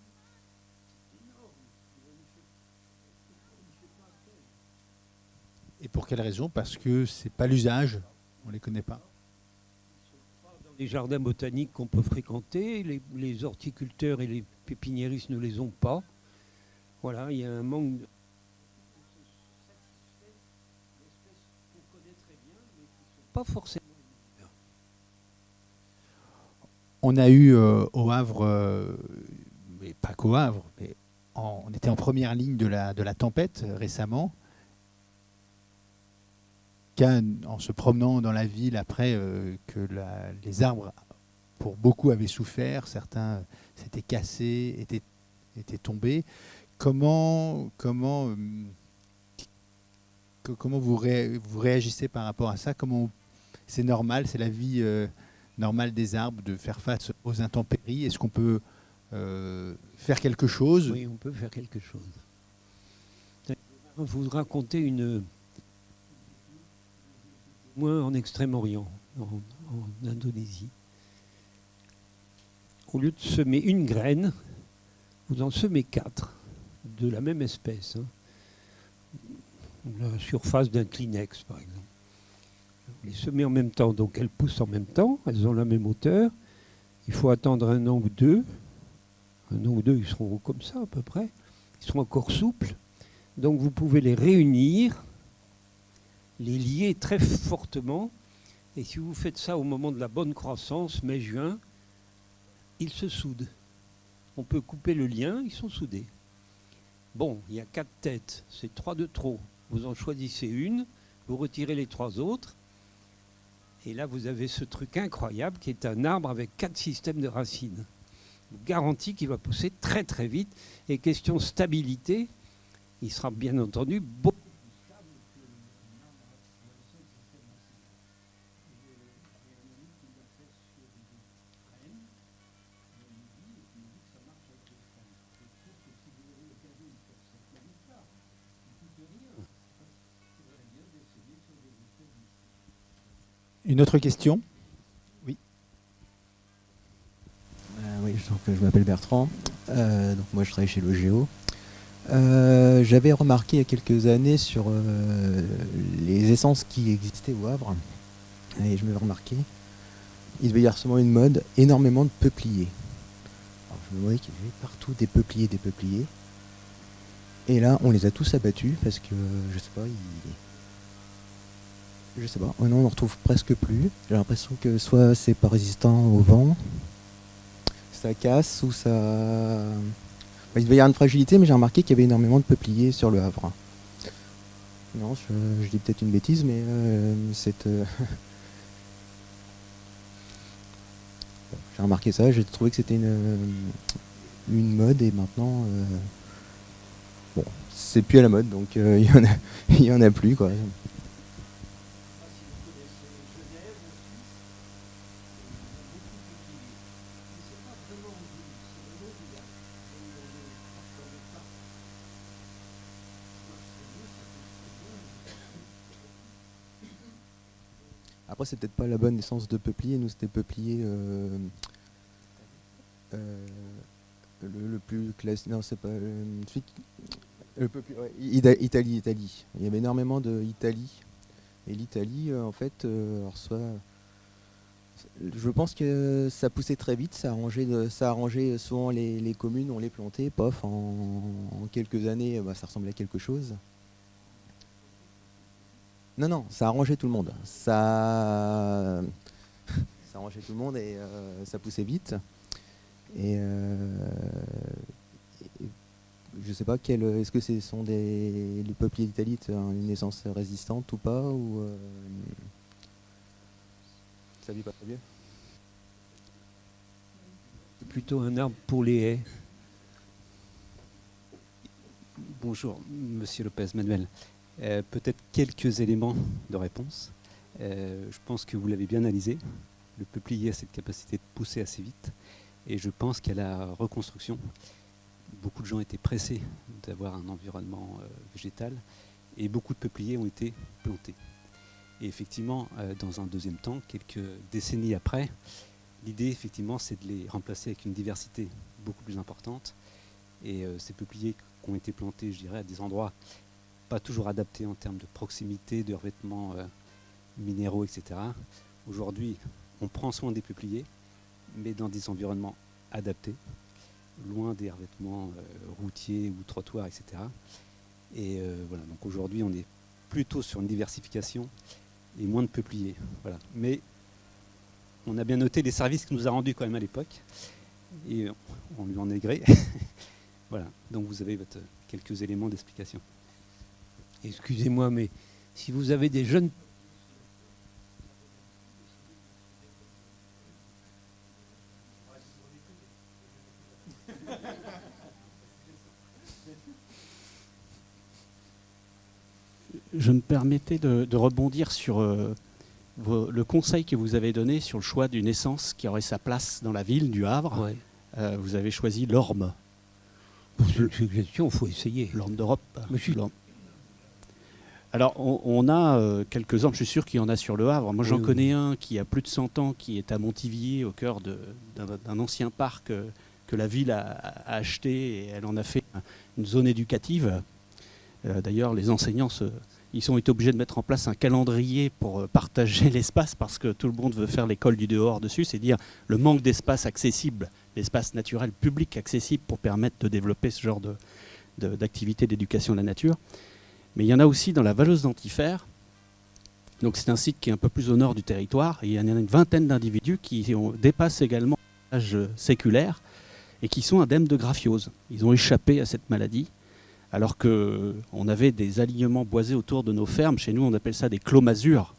c'est énorme. On n'y fait pas appel. Et pour quelle raison? Parce que c'est pas l'usage, on les connaît pas. Ils sont pas dans les jardins botaniques qu'on peut fréquenter, les horticulteurs et les pépiniéristes ne les ont pas. Voilà, il y a un manque de... Pas forcément. On a eu au Havre, mais pas qu'au Havre, mais on était en première ligne de la tempête récemment. En se promenant dans la ville après que les arbres, pour beaucoup, avaient souffert, certains s'étaient cassés, étaient tombés. Comment vous réagissez par rapport à ça? C'est normal, c'est la vie normale des arbres de faire face aux intempéries. Est-ce qu'on peut faire quelque chose? Oui, on peut faire quelque chose. Je vais vous raconter une... Moi, en Extrême-Orient, en Indonésie. Au lieu de semer une graine, vous en semez 4 de la même espèce. La surface d'un Kleenex, par exemple. Vous les semez en même temps, donc elles poussent en même temps, elles ont la même hauteur. Il faut attendre 1 an ou 2. 1 an ou 2, ils seront comme ça à peu près. Ils seront encore souples. Donc vous pouvez les réunir, les lier très fortement. Et si vous faites ça au moment de la bonne croissance, mai-juin, ils se soudent. On peut couper le lien, ils sont soudés. Bon, il y a 4 têtes, c'est 3 de trop. Vous en choisissez une, Vous retirez les 3 autres, et là vous avez ce truc incroyable qui est un arbre avec 4 systèmes de racines. Je vous garantis qu'il va pousser très très vite. Et question stabilité, il sera bien entendu beaucoup plus stable que un arbre avec un seul système racine. J'ai un ami qui l'a fait sur des frênes, et il me dit que ça marche avec des frênes. Je trouve que si vous avez l'occasion de faire ça, n'hésitez pas, il ne coûte rien. C'est très bien d'essayer sur des espèces d'ici. Une autre question? Oui, donc, je m'appelle Bertrand. Donc moi, je travaille chez Logéo. J'avais remarqué il y a quelques années sur les essences qui existaient au Havre. Et je m'avais remarqué, il devait y avoir sûrement une mode, énormément de peupliers. Alors, je me voyais qu'il y avait partout des peupliers. Et là, on les a tous abattus parce que, je sais pas, maintenant on ne retrouve presque plus. J'ai l'impression que soit c'est pas résistant au vent, ça casse ou ça... Il devait y avoir une fragilité, mais j'ai remarqué qu'il y avait énormément de peupliers sur le Havre. Non, je dis peut-être une bêtise, mais j'ai remarqué ça, j'ai trouvé que c'était une mode, et maintenant, bon, c'est plus à la mode, donc il y en a plus, quoi. Après, c'est peut-être pas la bonne essence de peuplier. Nous, c'était peuplier le plus classique. Non, c'est pas le peuplier. Ouais, Italie. Il y avait énormément d'Italie. Et l'Italie, en fait, alors je pense que ça poussait très vite. Ça arrangeait souvent les communes. On les plantait, pof, en quelques années, ça ressemblait à quelque chose. Non, ça arrangeait tout le monde. Ça arrangeait tout le monde et ça poussait vite. Et je sais pas est-ce que ce sont les peupliers d'Italie une essence résistante ou pas, ou ça vit pas très bien. C'est plutôt un arbre pour les haies. Bonjour, Monsieur Lopez Manuel. Peut-être quelques éléments de réponse. Je pense que vous l'avez bien analysé. Le peuplier a cette capacité de pousser assez vite. Et je pense qu'à la reconstruction, beaucoup de gens étaient pressés d'avoir un environnement végétal. Et beaucoup de peupliers ont été plantés. Et effectivement, dans un deuxième temps, quelques décennies après, l'idée, effectivement, c'est de les remplacer avec une diversité beaucoup plus importante. Et ces peupliers qui ont été plantés, je dirais, à des endroits pas toujours adaptés en termes de proximité, de revêtements minéraux, etc. Aujourd'hui, on prend soin des peupliers, mais dans des environnements adaptés, loin des revêtements routiers ou trottoirs, etc. Et voilà, donc aujourd'hui, on est plutôt sur une diversification et moins de peupliers. Voilà. Mais on a bien noté les services qu'il nous a rendus quand même à l'époque, et on lui en est gré. Voilà, donc vous avez quelques éléments d'explication. Excusez-moi, mais si vous avez des jeunes... Je me permettais de rebondir sur le conseil que vous avez donné sur le choix d'une essence qui aurait sa place dans la ville du Havre. Ouais. Vous avez choisi l'orme. C'est une suggestion, il faut essayer. L'orme d'Europe. Alors, on a quelques exemples, je suis sûr qu'il y en a sur le Havre. Moi, j'en connais un qui a plus de 100 ans, qui est à Montivilliers, au cœur d'un ancien parc que la ville a acheté, et elle en a fait une zone éducative. D'ailleurs, les enseignants ils ont été obligés de mettre en place un calendrier pour partager l'espace, parce que tout le monde veut faire l'école du dehors dessus, c'est dire le manque d'espace accessible, l'espace naturel public accessible pour permettre de développer ce genre d'activité d'éducation à la nature. Mais il y en a aussi dans la Vallose d'Antifère. Donc c'est un site qui est un peu plus au nord du territoire, et il y en a une vingtaine d'individus qui dépassent également l'âge séculaire et qui sont indemnes de graphiose. Ils ont échappé à cette maladie alors qu'on avait des alignements boisés autour de nos fermes. Chez nous, on appelle ça des clos masures.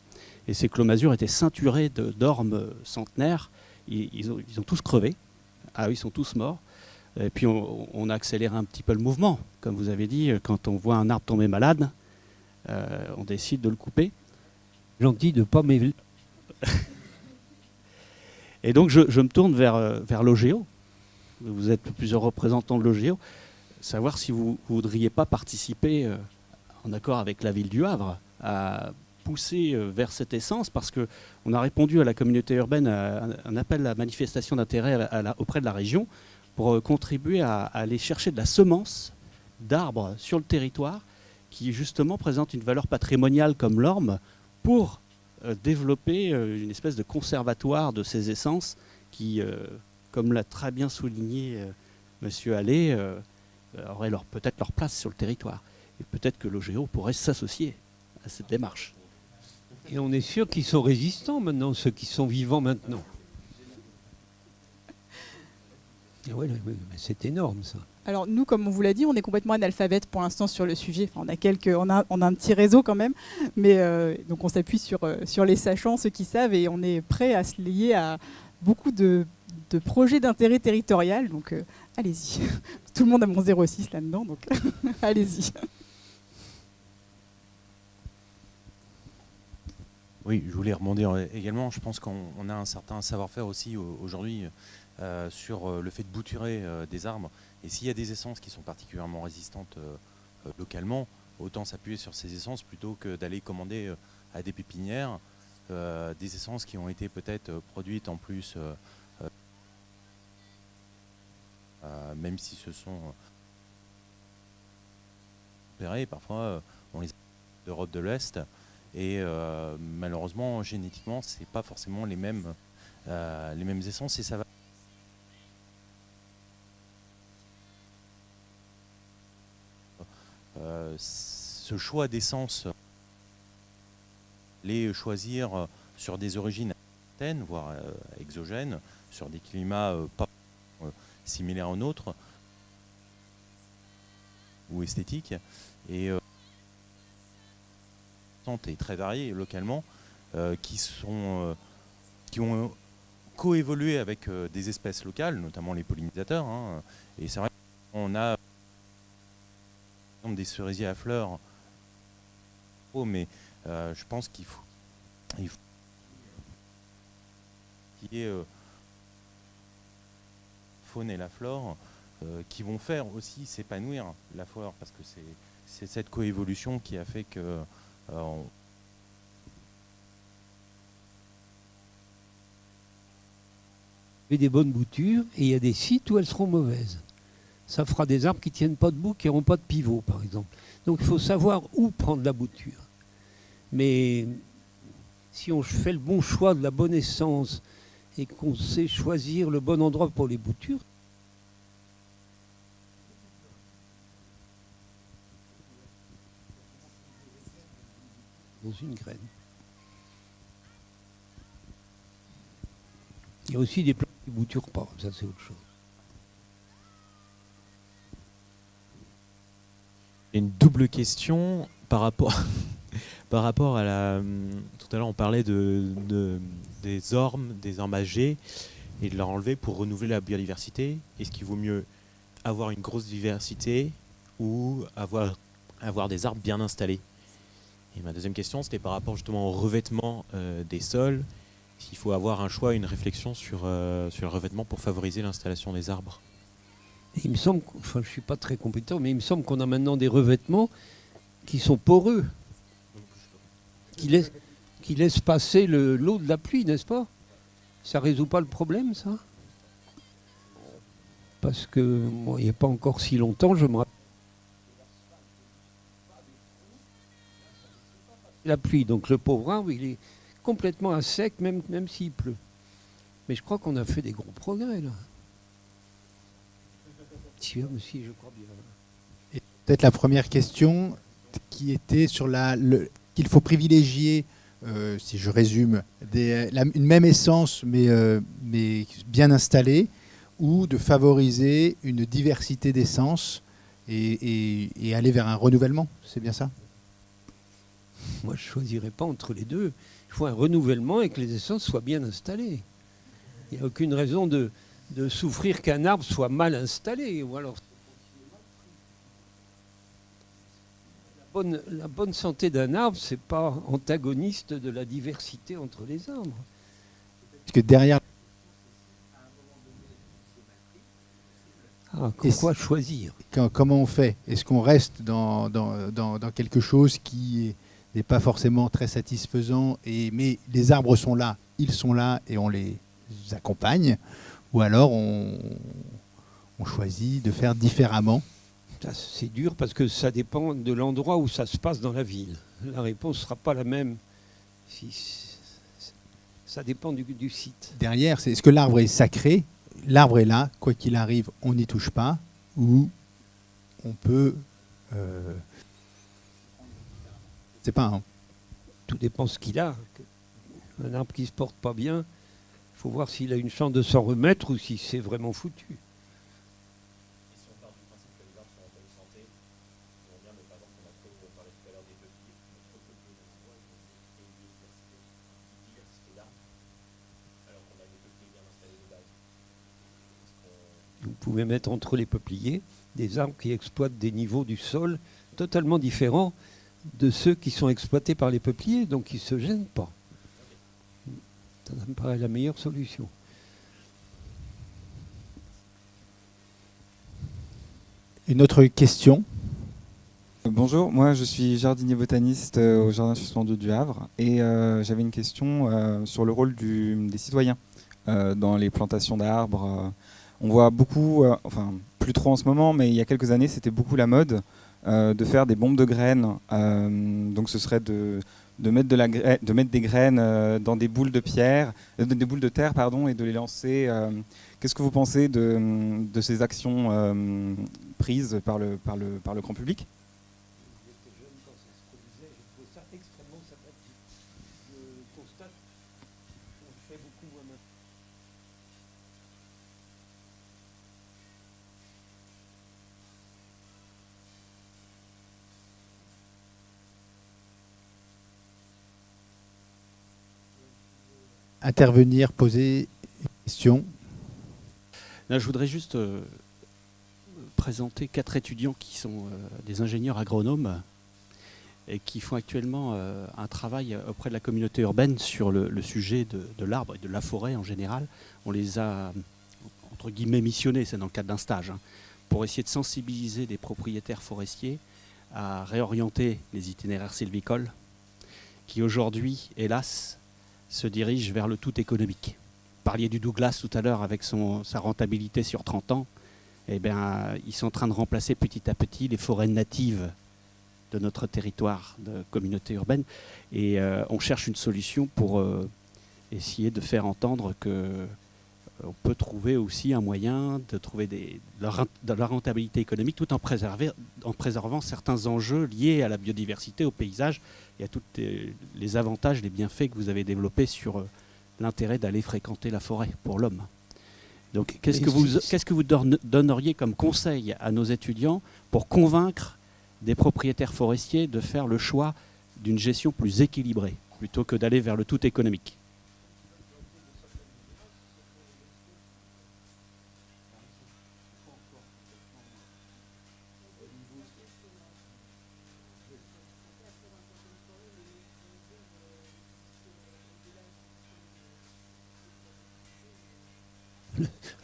Et ces clos masures étaient ceinturés d'ormes centenaires. Ils ont tous crevé. Ah oui, ils sont tous morts. Et puis on a accéléré un petit peu le mouvement. Comme vous avez dit, quand on voit un arbre tomber malade, on décide de le couper. Gentil de ne pas m'élever. Et donc je me tourne vers l'OGEO. Vous êtes plusieurs représentants de l'OGEO. Savoir si vous ne voudriez pas participer, en accord avec la ville du Havre, à pousser vers cette essence, parce qu'on a répondu à la communauté urbaine à un appel à manifestation d'intérêt auprès de la région pour contribuer à aller chercher de la semence d'arbres sur le territoire qui justement présente une valeur patrimoniale comme l'orme pour développer une espèce de conservatoire de ces essences qui, comme l'a très bien souligné M. Allais, auraient peut-être leur place sur le territoire. Et peut-être que l'OGEO pourrait s'associer à cette démarche. Et on est sûr qu'ils sont résistants maintenant, ceux qui sont vivants maintenant. Oui, c'est énorme ça. Alors nous, comme on vous l'a dit, on est complètement analphabète pour l'instant sur le sujet. Enfin, on a un petit réseau quand même, mais donc on s'appuie sur les sachants, ceux qui savent, et on est prêt à se lier à beaucoup de projets d'intérêt territorial. Donc allez-y. Tout le monde a mon 06 là-dedans, donc allez-y. Oui, je voulais rebondir également. Je pense qu'on a un certain savoir-faire aussi aujourd'hui sur le fait de bouturer des arbres. Et s'il y a des essences qui sont particulièrement résistantes localement, autant s'appuyer sur ces essences plutôt que d'aller commander à des pépinières des essences qui ont été peut-être produites en plus, même si ce sont opérés, parfois on les a d'Europe de l'Ouest. Et malheureusement, génétiquement, c'est pas forcément les mêmes essences, et ça va. Ce choix d'essence, les choisir sur des origines certaines, voire exogènes, sur des climats pas similaires aux nôtres ou esthétiques, et et très variées localement, qui ont coévolué avec des espèces locales, notamment les pollinisateurs. Et c'est vrai qu'on a des cerisiers à fleurs, mais je pense qu'il faut qu'il y ait faune et la flore qui vont faire aussi s'épanouir la flore, parce que c'est cette coévolution qui a fait que il y a des bonnes boutures et il y a des sites où elles seront mauvaises. Ça fera des arbres qui ne tiennent pas debout, qui n'auront pas de pivot, par exemple. Donc il faut savoir où prendre la bouture. Mais si on fait le bon choix de la bonne essence et qu'on sait choisir le bon endroit pour les boutures, dans une graine. Il y a aussi des plantes qui ne bouturent pas, ça c'est autre chose. Une double question par rapport à la... Tout à l'heure on parlait des ormes âgés et de leur enlever pour renouveler la biodiversité. Est-ce qu'il vaut mieux avoir une grosse diversité ou avoir des arbres bien installés? Et ma deuxième question, c'était par rapport justement au revêtement des sols. S'il faut avoir un choix, une réflexion sur le revêtement pour favoriser l'installation des arbres. Et il me semble, je ne suis pas très compétent, mais il me semble qu'on a maintenant des revêtements qui sont poreux, qui laissent passer l'eau de la pluie, n'est-ce pas? Ça ne résout pas le problème, ça? Parce que, moi, il n'y a pas encore si longtemps, je me rappelle. La pluie, donc le pauvre arbre, il est complètement à sec, même s'il pleut. Mais je crois qu'on a fait des gros progrès, là. Si, je crois bien. Et peut-être la première question qui était sur qu'il faut privilégier, si je résume, une même essence mais bien installée, ou de favoriser une diversité d'essences et aller vers un renouvellement, c'est bien ça? Moi, je ne choisirais pas entre les deux. Il faut un renouvellement et que les essences soient bien installées. Il n'y a aucune raison de souffrir qu'un arbre soit mal installé. Ou alors, la bonne santé d'un arbre, ce n'est pas antagoniste de la diversité entre les arbres. Parce que derrière... Pourquoi choisir? Comment on fait? Est-ce qu'on reste dans quelque chose qui n'est pas forcément très satisfaisant, mais les arbres sont là, ils sont là et on les accompagne, ou alors on choisit de faire différemment? C'est dur parce que ça dépend de l'endroit où ça se passe dans la ville. La réponse ne sera pas la même. Ça dépend du site. Derrière, est-ce que l'arbre est sacré? L'arbre est là, quoi qu'il arrive, on n'y touche pas, ou on peut... c'est pas... Hein. Tout dépend ce qu'il a. Un arbre qui ne se porte pas bien, il faut voir s'il a une chance de s'en remettre ou si c'est vraiment foutu. Vous pouvez mettre entre les peupliers des arbres qui exploitent des niveaux du sol totalement différents de ceux qui sont exploités par les peupliers, donc ils ne se gênent pas. Ça me paraît la meilleure solution. Une autre question? Bonjour, moi je suis jardinier botaniste au Jardin suspendu du Havre et j'avais une question sur le rôle des citoyens dans les plantations d'arbres. On voit beaucoup, enfin plus trop en ce moment, mais il y a quelques années c'était beaucoup la mode de faire des bombes de graines. Donc ce serait de mettre des graines dans des boules de pierre, des boules de terre pardon, et de les lancer. Qu'est-ce que vous pensez de ces actions prises par le grand public? Intervenir, poser une question. Là, je voudrais juste présenter 4 étudiants qui sont des ingénieurs agronomes et qui font actuellement un travail auprès de la communauté urbaine sur le sujet de l'arbre et de la forêt en général. On les a, entre guillemets, missionnés, c'est dans le cadre d'un stage, hein, pour essayer de sensibiliser des propriétaires forestiers à réorienter les itinéraires sylvicoles qui aujourd'hui, hélas, se dirige vers le tout économique. Vous parliez du Douglas tout à l'heure avec sa rentabilité sur 30 ans. Eh bien, ils sont en train de remplacer petit à petit les forêts natives de notre territoire de communauté urbaine. Et on cherche une solution pour essayer de faire entendre qu'on peut trouver aussi un moyen de trouver de la rentabilité économique tout en préservant certains enjeux liés à la biodiversité, au paysage et à tous les avantages, les bienfaits que vous avez développés sur l'intérêt d'aller fréquenter la forêt pour l'homme. Donc qu'est-ce que vous donneriez comme conseil à nos étudiants pour convaincre des propriétaires forestiers de faire le choix d'une gestion plus équilibrée plutôt que d'aller vers le tout économique?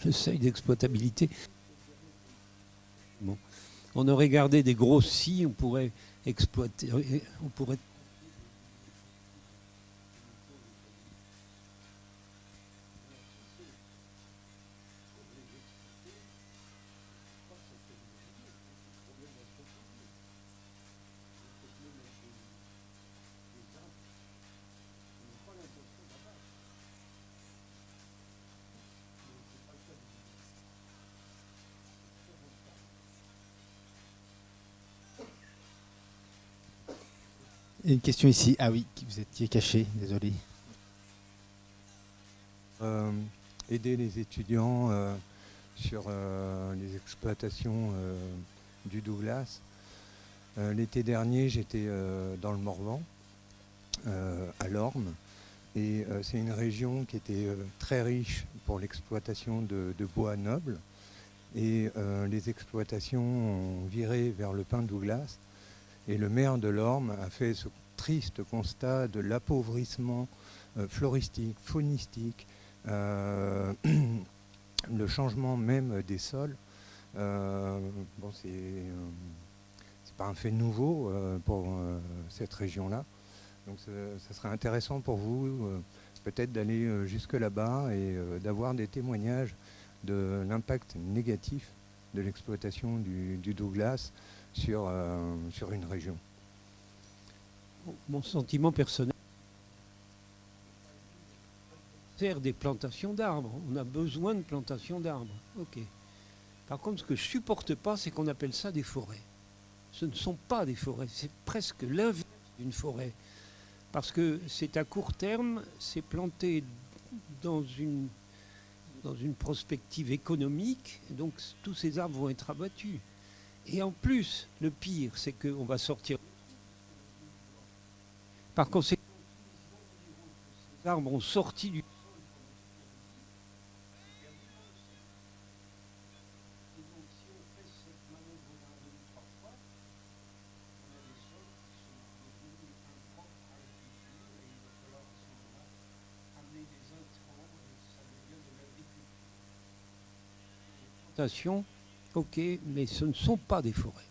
Le seuil d'exploitabilité. Bon. On aurait gardé des gros scies, on pourrait exploiter, on pourrait... Une question ici. Ah oui, vous étiez caché, désolé. Aider les étudiants sur les exploitations du Douglas. L'été dernier, j'étais dans le Morvan, à Lorme, et c'est une région qui était très riche pour l'exploitation de bois noble, et les exploitations ont viré vers le pin Douglas, et le maire de Lorme a fait ce triste constat de l'appauvrissement floristique, faunistique, le changement même des sols. Bon, c'est pas un fait nouveau pour cette région-là. Donc ça serait intéressant pour vous peut-être d'aller jusque là-bas et d'avoir des témoignages de l'impact négatif de l'exploitation du Douglas sur une région. Mon sentiment personnel, c'est des plantations d'arbres. On a besoin de plantations d'arbres. Ok. Par contre, ce que je supporte pas, c'est qu'on appelle ça des forêts. Ce ne sont pas des forêts, c'est presque l'inverse d'une forêt. Parce que c'est à court terme, c'est planté dans une prospective économique, et donc tous ces arbres vont être abattus. Et en plus, le pire, c'est qu'on va sortir. Par conséquent, ces arbres ont sorti du. Ok, mais ce ne sont pas des forêts.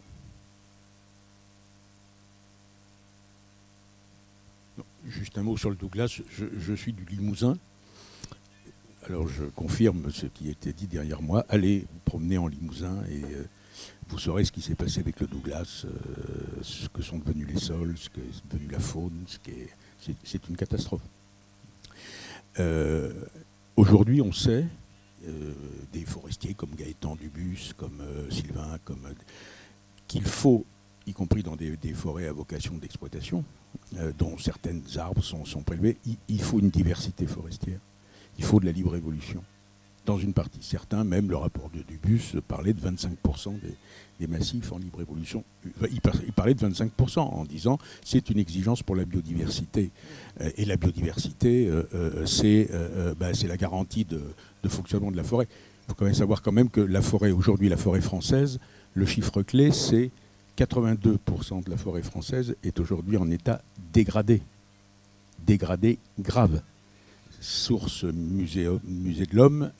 Non, juste un mot sur le Douglas. Je suis du Limousin. Alors je confirme ce qui a été dit derrière moi. Allez vous promener en Limousin et vous saurez ce qui s'est passé avec le Douglas, ce que sont devenus les sols, ce que est devenue la faune. C'est une catastrophe. Aujourd'hui, on sait, des forestiers comme Gaëtan Dubus, comme Sylvain, qu'il faut, y compris dans des forêts à vocation d'exploitation, dont certaines arbres sont prélevés, il faut une diversité forestière. Il faut de la libre évolution. Dans une partie, certains, même le rapport de Dubus parlait de 25% des massifs en libre évolution. Il parlait de 25% en disant c'est une exigence pour la biodiversité. Et la biodiversité, c'est la garantie de fonctionnement de la forêt. Il faut quand même savoir que la forêt, aujourd'hui, la forêt française, le chiffre clé, c'est 82% de la forêt française est aujourd'hui en état dégradé. Dégradé grave. Source Musée de l'Homme,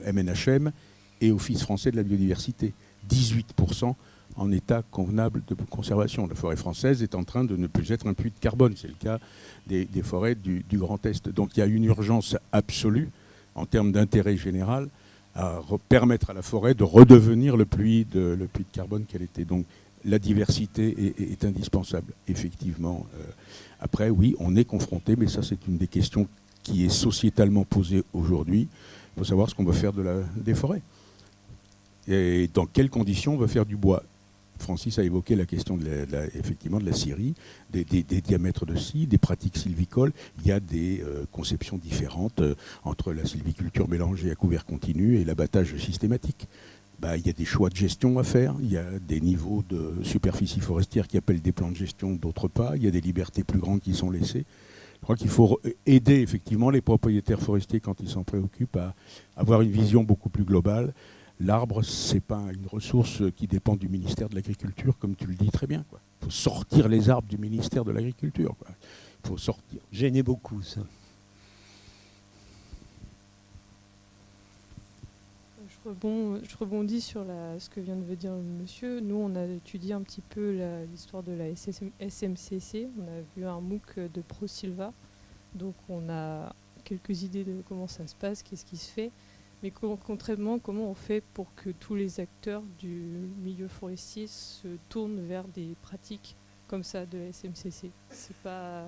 MNHM et Office français de la biodiversité. 18% en état convenable de conservation. La forêt française est en train de ne plus être un puits de carbone. C'est le cas des forêts du Grand Est. Donc il y a une urgence absolue en termes d'intérêt général à permettre à la forêt de redevenir le puits de carbone qu'elle était. Donc la diversité est indispensable, effectivement. Après, oui, on est confronté, mais ça c'est une des questions qui est sociétalement posée aujourd'hui. Il faut savoir ce qu'on va faire des forêts. Et dans quelles conditions on va faire du bois. Francis a évoqué la question effectivement de la scierie, des diamètres de scie, des pratiques sylvicoles. Il y a des conceptions différentes entre la sylviculture mélangée à couvert continu et l'abattage systématique. Il y a des choix de gestion à faire, il y a des niveaux de superficie forestière qui appellent des plans de gestion, d'autres pas, il y a des libertés plus grandes qui sont laissées. Je crois qu'il faut aider effectivement les propriétaires forestiers quand ils s'en préoccupent à avoir une vision beaucoup plus globale. L'arbre, ce n'est pas une ressource qui dépend du ministère de l'Agriculture, comme tu le dis très bien. Il faut sortir les arbres du ministère de l'Agriculture. Il faut sortir. Gênait beaucoup, ça. Je rebondis sur ce que vient de dire le monsieur. Nous, on a étudié un petit peu l'histoire de la SMCC. On a vu un MOOC de ProSylva. Donc, on a quelques idées de comment ça se passe, qu'est-ce qui se fait. Mais concrètement, comment on fait pour que tous les acteurs du milieu forestier se tournent vers des pratiques comme ça de la SMCC? C'est pas...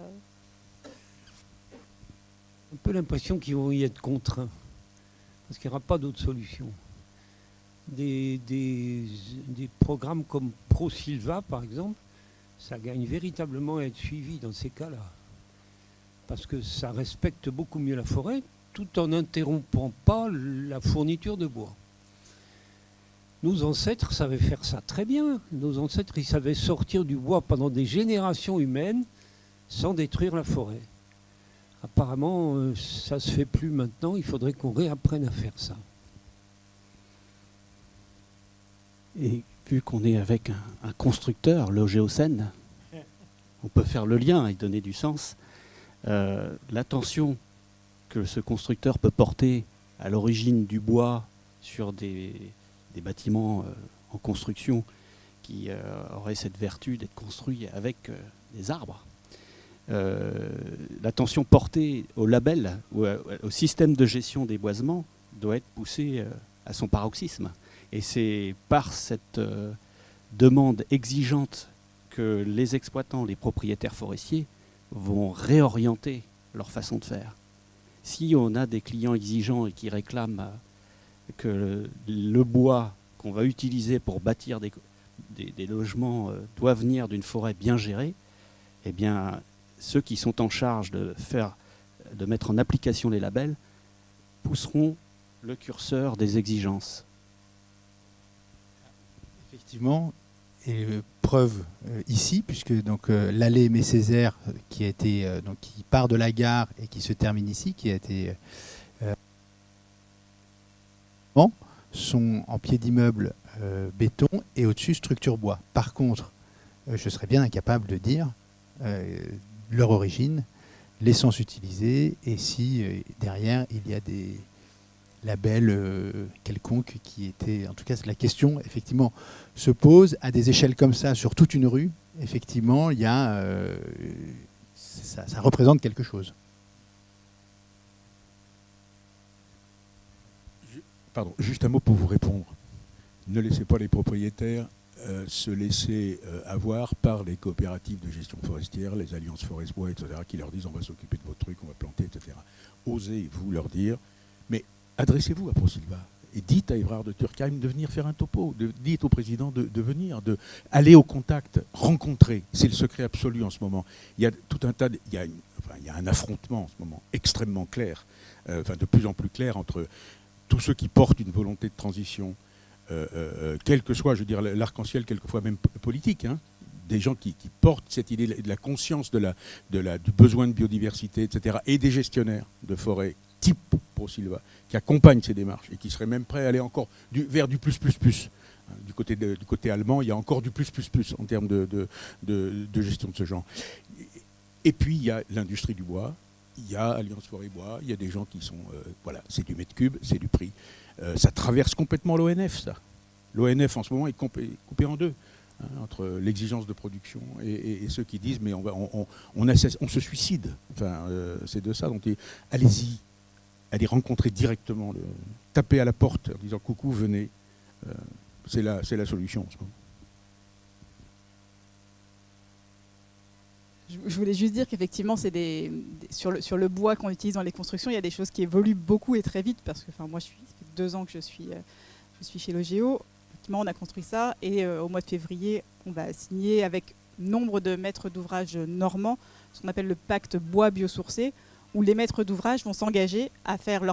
Un peu l'impression qu'ils vont y être contraints, parce qu'il n'y aura pas d'autre solution. Des programmes comme ProSylva, par exemple, ça gagne véritablement à être suivi dans ces cas-là, parce que ça respecte beaucoup mieux la forêt, tout en n'interrompant pas la fourniture de bois. nos ancêtres savaient faire ça très bien. Nos ancêtres, ils savaient sortir du bois pendant des générations humaines sans détruire la forêt. Apparemment, ça ne se fait plus maintenant. Il faudrait qu'on réapprenne à faire ça. Et vu qu'on est avec un constructeur, l'Ogéocène, on peut faire le lien et donner du sens. L'attention que ce constructeur peut porter à l'origine du bois sur des bâtiments en construction qui auraient cette vertu d'être construits avec des arbres. L'attention portée au label, ou au système de gestion des boisements, doit être poussée à son paroxysme. Et c'est par cette demande exigeante que les exploitants, les propriétaires forestiers vont réorienter leur façon de faire. Si on a des clients exigeants et qui réclament que le bois qu'on va utiliser pour bâtir des logements doit venir d'une forêt bien gérée, eh bien, ceux qui sont en charge de mettre en application les labels pousseront le curseur des exigences. Effectivement, et preuve ici, puisque donc l'allée Aimé Césaire, qui part de la gare et qui se termine ici, qui a été sont en pied d'immeuble béton et au-dessus structure bois. Par contre, je serais bien incapable de dire leur origine, l'essence utilisée et si derrière il y a des labels quelconques qui étaient... En tout cas, la question, effectivement, se pose à des échelles comme ça, sur toute une rue. Effectivement, il y a, ça représente quelque chose. Pardon, juste un mot pour vous répondre. Ne laissez pas les propriétaires se laisser avoir par les coopératives de gestion forestière, les alliances forest-bois, etc., qui leur disent on va s'occuper de vos trucs, on va planter, etc. Osez, vous, leur dire, mais adressez-vous à ProSilva et dites à Évrard de Turckheim de venir faire un topo, dites au président de venir, aller au contact, rencontrer. C'est le secret absolu en ce moment. Il y a tout un tas, il y a un affrontement en ce moment extrêmement clair, de plus en plus clair entre tous ceux qui portent une volonté de transition, quel que soit, je veux dire, l'arc-en-ciel quelquefois même politique, hein, des gens qui portent cette idée de la conscience du besoin de biodiversité, etc., et des gestionnaires de forêt type ProSilva, qui accompagnent ces démarches et qui seraient même prêts à aller encore vers du plus. Du côté allemand, il y a encore du plus en termes de gestion de ce genre. Et puis, il y a l'industrie du bois, il y a Alliance Forêt-Bois, il y a des gens qui sont... voilà, c'est du mètre cube, c'est du prix. Ça traverse complètement l'ONF, ça. L'ONF, en ce moment, est coupé en deux, hein, entre l'exigence de production et ceux qui disent mais on se suicide. Enfin, c'est de ça dont allez-y, allez rencontrer directement, taper à la porte en disant coucou, venez. C'est la solution en ce moment. Je voulais juste dire qu'effectivement, c'est sur le bois qu'on utilise dans les constructions, il y a des choses qui évoluent beaucoup et très vite, parce que moi, ça fait 2 ans que je suis chez Logéo. Effectivement, on a construit ça, et au mois de février, on va signer avec nombre de maîtres d'ouvrage normands, ce qu'on appelle le pacte bois biosourcé, où les maîtres d'ouvrage vont s'engager à faire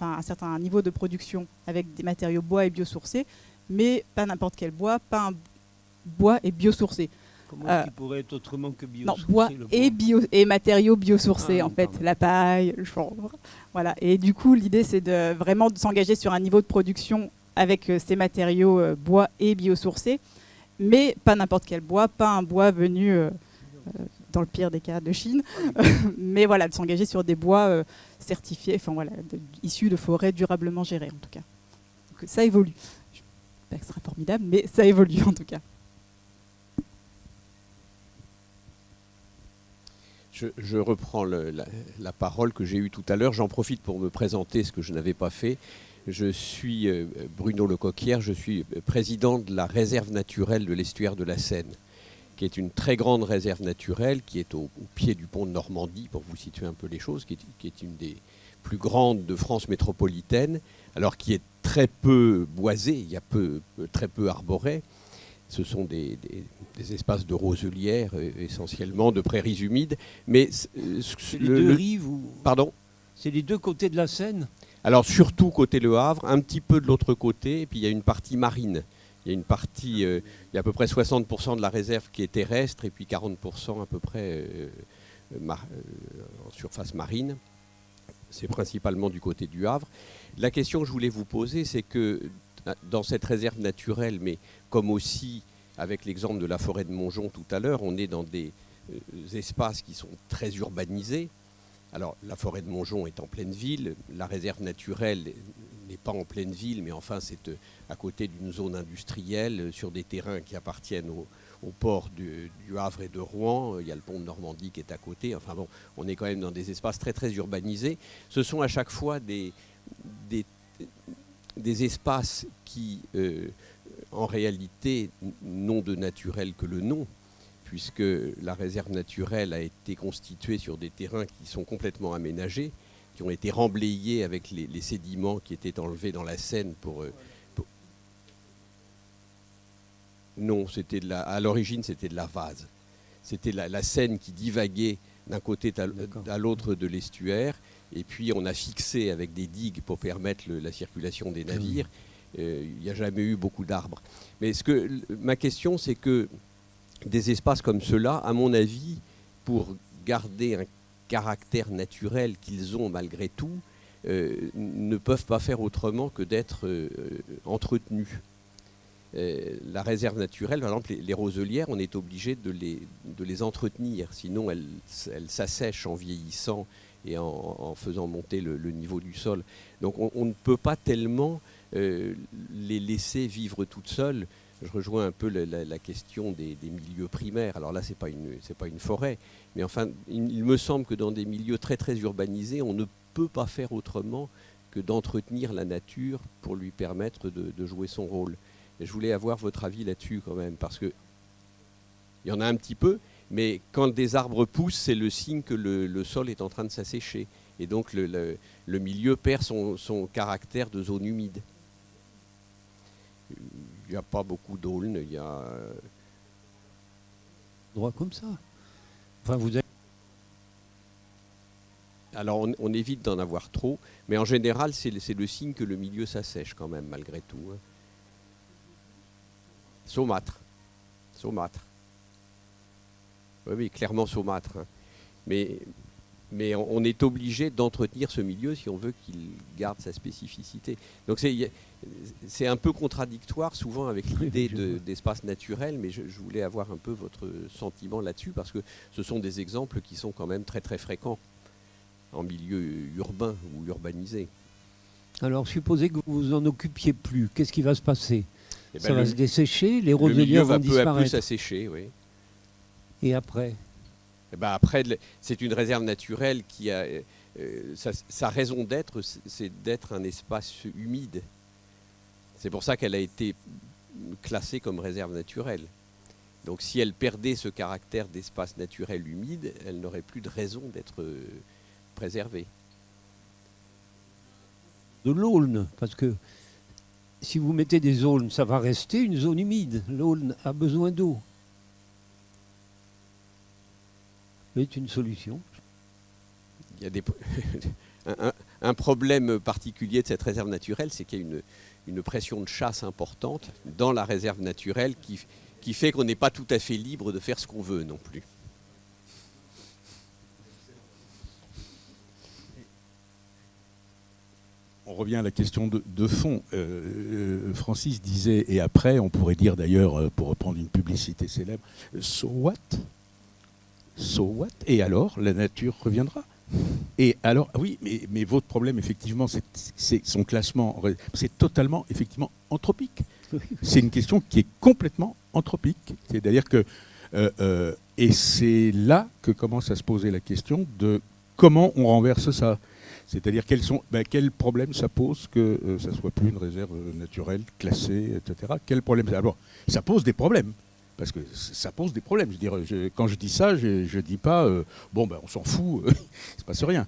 un certain niveau de production avec des matériaux bois et biosourcés, mais pas n'importe quel bois, pas un bois et biosourcé. Comment il pourrait être autrement que biosourcé? Non, bois et matériaux biosourcés, en fait, la paille, le chanvre. Voilà. Et du coup, l'idée, c'est de s'engager sur un niveau de production avec ces matériaux bois et biosourcés, mais pas n'importe quel bois, pas un bois venu, dans le pire des cas, de Chine, mais voilà, de s'engager sur des bois certifiés, issus de forêts durablement gérées, en tout cas. Donc, ça évolue. Je ne sais pas que ce sera formidable, mais ça évolue, en tout cas. Je reprends la parole que j'ai eue tout à l'heure. J'en profite pour me présenter ce que je n'avais pas fait. Je suis Bruno Lecoquière, je suis président de la réserve naturelle de l'estuaire de la Seine, qui est une très grande réserve naturelle, qui est au pied du pont de Normandie, pour vous situer un peu les choses, qui est une des plus grandes de France métropolitaine, alors qui est très peu boisée, il y a très peu arborée. Ce sont des espaces de roselières, essentiellement, de prairies humides. Mais c'est les deux rives ou... Pardon ? C'est les deux côtés de la Seine ? Alors, surtout côté Le Havre, un petit peu de l'autre côté, et puis il y a une partie marine. Il y a une partie, il y a à peu près 60% de la réserve qui est terrestre et puis 40% à peu près en surface marine. C'est principalement du côté du Havre. La question que je voulais vous poser, c'est que dans cette réserve naturelle, mais comme aussi avec l'exemple de la forêt de Montjon tout à l'heure, on est dans des espaces qui sont très urbanisés. Alors la forêt de Montjon est en pleine ville, la réserve naturelle n'est pas en pleine ville, mais enfin c'est à côté d'une zone industrielle, sur des terrains qui appartiennent au port du Havre et de Rouen. Il y a le pont de Normandie qui est à côté. Enfin bon, on est quand même dans des espaces très très urbanisés. Ce sont à chaque fois des espaces qui, en réalité, n'ont de naturel que le nom, puisque la réserve naturelle a été constituée sur des terrains qui sont complètement aménagés, qui ont été remblayés avec les sédiments qui étaient enlevés dans la Seine pour... Non, à l'origine, c'était de la vase. C'était la Seine qui divaguait d'un côté à l'autre de l'estuaire, et puis on a fixé avec des digues pour permettre la circulation des navires. Il n'y a jamais eu beaucoup d'arbres. Mais ma question, c'est que des espaces comme ceux-là, à mon avis, pour garder un caractère naturel qu'ils ont malgré tout, ne peuvent pas faire autrement que d'être entretenus. La réserve naturelle, par exemple les roselières, on est obligé de les entretenir, sinon elles s'assèchent en vieillissant et en faisant monter le niveau du sol. Donc on ne peut pas tellement les laisser vivre toutes seules. Je rejoins un peu la question des milieux primaires. Alors là, c'est pas une forêt, mais enfin, il me semble que dans des milieux très très urbanisés, on ne peut pas faire autrement que d'entretenir la nature pour lui permettre de jouer son rôle. Et je voulais avoir votre avis là-dessus quand même, parce que il y en a un petit peu, mais quand des arbres poussent, c'est le signe que le sol est en train de s'assécher. Et donc le milieu perd son caractère de zone humide. Il n'y a pas beaucoup d'aulnes, il y a... Droit comme ça. Enfin, vous avez... Alors on évite d'en avoir trop, mais en général, c'est le signe que le milieu s'assèche quand même, malgré tout. Hein. Saumâtre. Oui, clairement saumâtre. Hein. Mais on est obligé d'entretenir ce milieu si on veut qu'il garde sa spécificité. Donc c'est un peu contradictoire souvent avec l'idée d'espace naturel, mais je voulais avoir un peu votre sentiment là-dessus, parce que ce sont des exemples qui sont quand même très très fréquents en milieu urbain ou urbanisé. Alors supposez que vous vous en occupiez plus, qu'est-ce qui va se passer? Ça va se dessécher, les roselières vont disparaître. Le milieu va peu à peu s'assécher, oui. Et après? Après, c'est une réserve naturelle qui a... sa raison d'être, c'est d'être un espace humide. C'est pour ça qu'elle a été classée comme réserve naturelle. Donc si elle perdait ce caractère d'espace naturel humide, elle n'aurait plus de raison d'être préservée. De l'aulne, parce que si vous mettez des aulnes, ça va rester une zone humide. L'aulne a besoin d'eau. C'est une solution. Il y a un problème particulier de cette réserve naturelle, c'est qu'il y a une pression de chasse importante dans la réserve naturelle qui fait qu'on n'est pas tout à fait libre de faire ce qu'on veut non plus. On revient à la question de fond. Francis disait, et après, on pourrait dire d'ailleurs, pour reprendre une publicité célèbre, so what? So what? Et alors, la nature reviendra. Et alors, oui, mais votre problème, effectivement, c'est son classement. C'est totalement, effectivement, anthropique. C'est une question qui est complètement anthropique. C'est-à-dire que... et c'est là que commence à se poser la question de comment on renverse ça. C'est-à-dire quels problèmes ça pose que ça ne soit plus une réserve naturelle, classée, etc. Quels problèmes ça... Alors, ça pose des problèmes. Parce que ça pose des problèmes. Je veux dire, quand je dis ça, je ne dis pas on s'en fout, il ne se passe rien.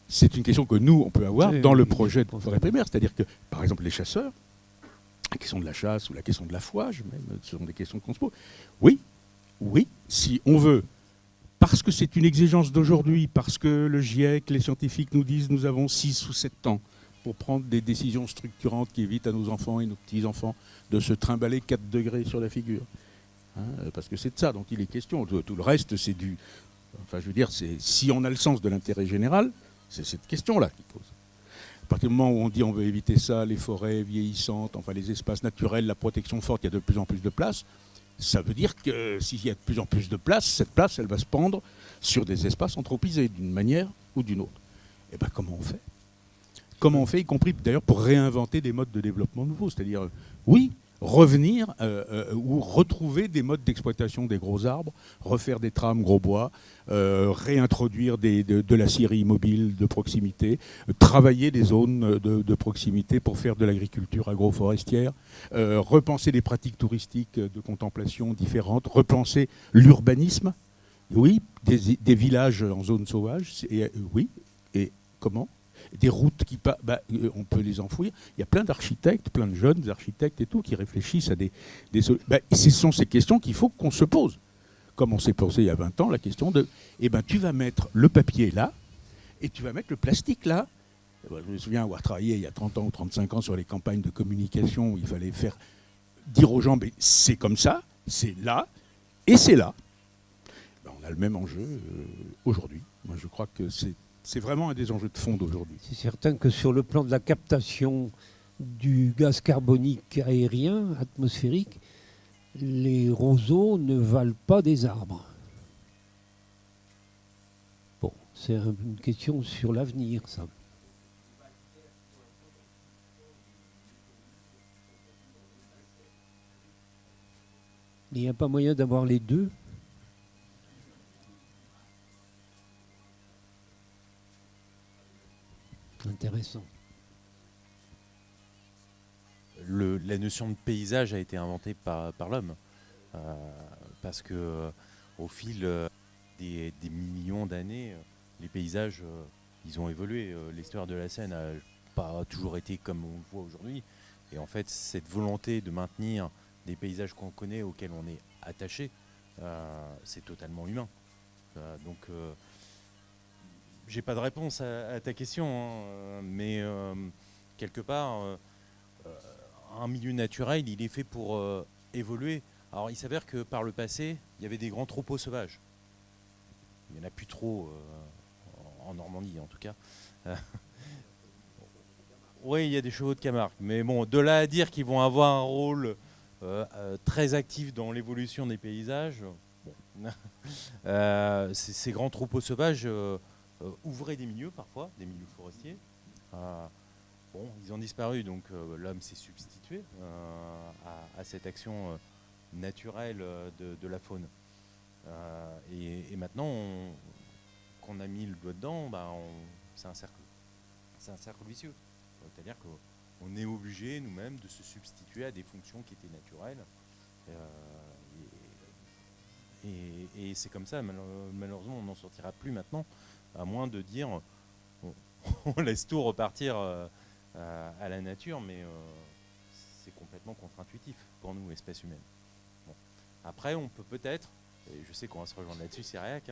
C'est une question que nous, on peut avoir dans le projet de forêt primaire. C'est-à-dire que, par exemple, les chasseurs, la question de la chasse ou la question de la fouage, même, ce sont des questions qu'on se pose. Oui, si on veut, parce que c'est une exigence d'aujourd'hui, parce que le GIEC, les scientifiques nous disent nous avons 6 ou 7 ans pour prendre des décisions structurantes qui évitent à nos enfants et nos petits-enfants de se trimballer 4 degrés sur la figure. Hein, parce que c'est de ça dont il est question. Tout le reste, c'est du... Enfin, je veux dire, si on a le sens de l'intérêt général, c'est cette question-là qui pose. À partir du moment où on dit on veut éviter ça, les forêts vieillissantes, enfin les espaces naturels, la protection forte, il y a de plus en plus de place, ça veut dire que s'il y a de plus en plus de place, cette place, elle va se pendre sur des espaces anthropisés d'une manière ou d'une autre. Et bien comment on fait ? Comment on fait, y compris d'ailleurs pour réinventer des modes de développement nouveaux, c'est-à-dire, oui, revenir ou retrouver des modes d'exploitation des gros arbres, refaire des trames gros bois, réintroduire de la scierie mobile de proximité, travailler des zones de proximité pour faire de l'agriculture agroforestière, repenser des pratiques touristiques de contemplation différentes, repenser l'urbanisme, oui, des villages en zone sauvage, oui, et comment ? Des routes qui on peut les enfouir. Il y a plein d'architectes, plein de jeunes architectes et tout, qui réfléchissent à ce sont ces questions qu'il faut qu'on se pose. Comme on s'est posé il y a 20 ans, la question de tu vas mettre le papier là et tu vas mettre le plastique là. Je me souviens avoir travaillé il y a 30 ans ou 35 ans sur les campagnes de communication où il fallait dire aux gens c'est comme ça, c'est là et c'est là. On a le même enjeu aujourd'hui. Moi, je crois que c'est vraiment un des enjeux de fond d'aujourd'hui. C'est certain que sur le plan de la captation du gaz carbonique aérien, atmosphérique, les roseaux ne valent pas des arbres. Bon, c'est une question sur l'avenir, ça. Il n'y a pas moyen d'avoir les deux ? Intéressant. La notion de paysage a été inventée par l'homme, parce que au fil des millions d'années, les paysages ils ont évolué. L'histoire de la Seine n'a pas toujours été comme on le voit aujourd'hui, et en fait cette volonté de maintenir des paysages qu'on connaît, auxquels on est attaché, c'est totalement humain. Donc j'ai pas de réponse à ta question, hein, mais quelque part, un milieu naturel, il est fait pour évoluer. Alors il s'avère que par le passé, il y avait des grands troupeaux sauvages. Il n'y en a plus trop en Normandie, en tout cas. Oui, il y a des chevaux de Camargue, mais bon, de là à dire qu'ils vont avoir un rôle très actif dans l'évolution des paysages, bon. Ces grands troupeaux sauvages ouvraient des milieux parfois, des milieux forestiers. Bon, ils ont disparu, donc l'homme s'est substitué à cette action naturelle de la faune. Et maintenant qu'on a mis le doigt dedans, c'est un cercle vicieux. C'est-à-dire qu'on est obligé nous-mêmes de se substituer à des fonctions qui étaient naturelles. Et c'est comme ça, malheureusement, on n'en sortira plus maintenant, à moins de dire on laisse tout repartir à la nature, mais c'est complètement contre-intuitif pour nous, espèce humaine. Bon. Après, on peut peut-être, et je sais qu'on va se rejoindre là-dessus, Cyriac,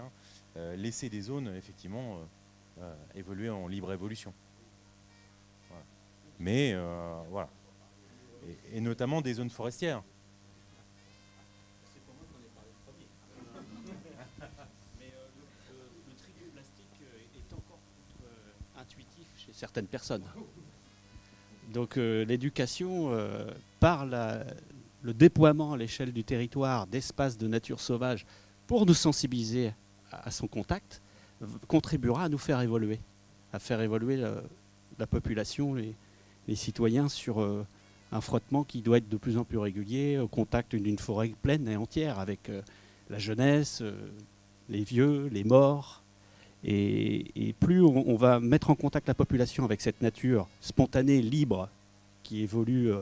laisser des zones, effectivement, évoluer en libre évolution. Voilà. Mais, voilà. Et notamment des zones forestières. Certaines personnes. Donc l'éducation, par le déploiement à l'échelle du territoire d'espaces de nature sauvage pour nous sensibiliser à son contact, contribuera à nous faire évoluer, à faire évoluer la population, les citoyens sur un frottement qui doit être de plus en plus régulier, au contact d'une forêt pleine et entière avec la jeunesse, les vieux, les morts. Et plus on va mettre en contact la population avec cette nature spontanée, libre, qui évolue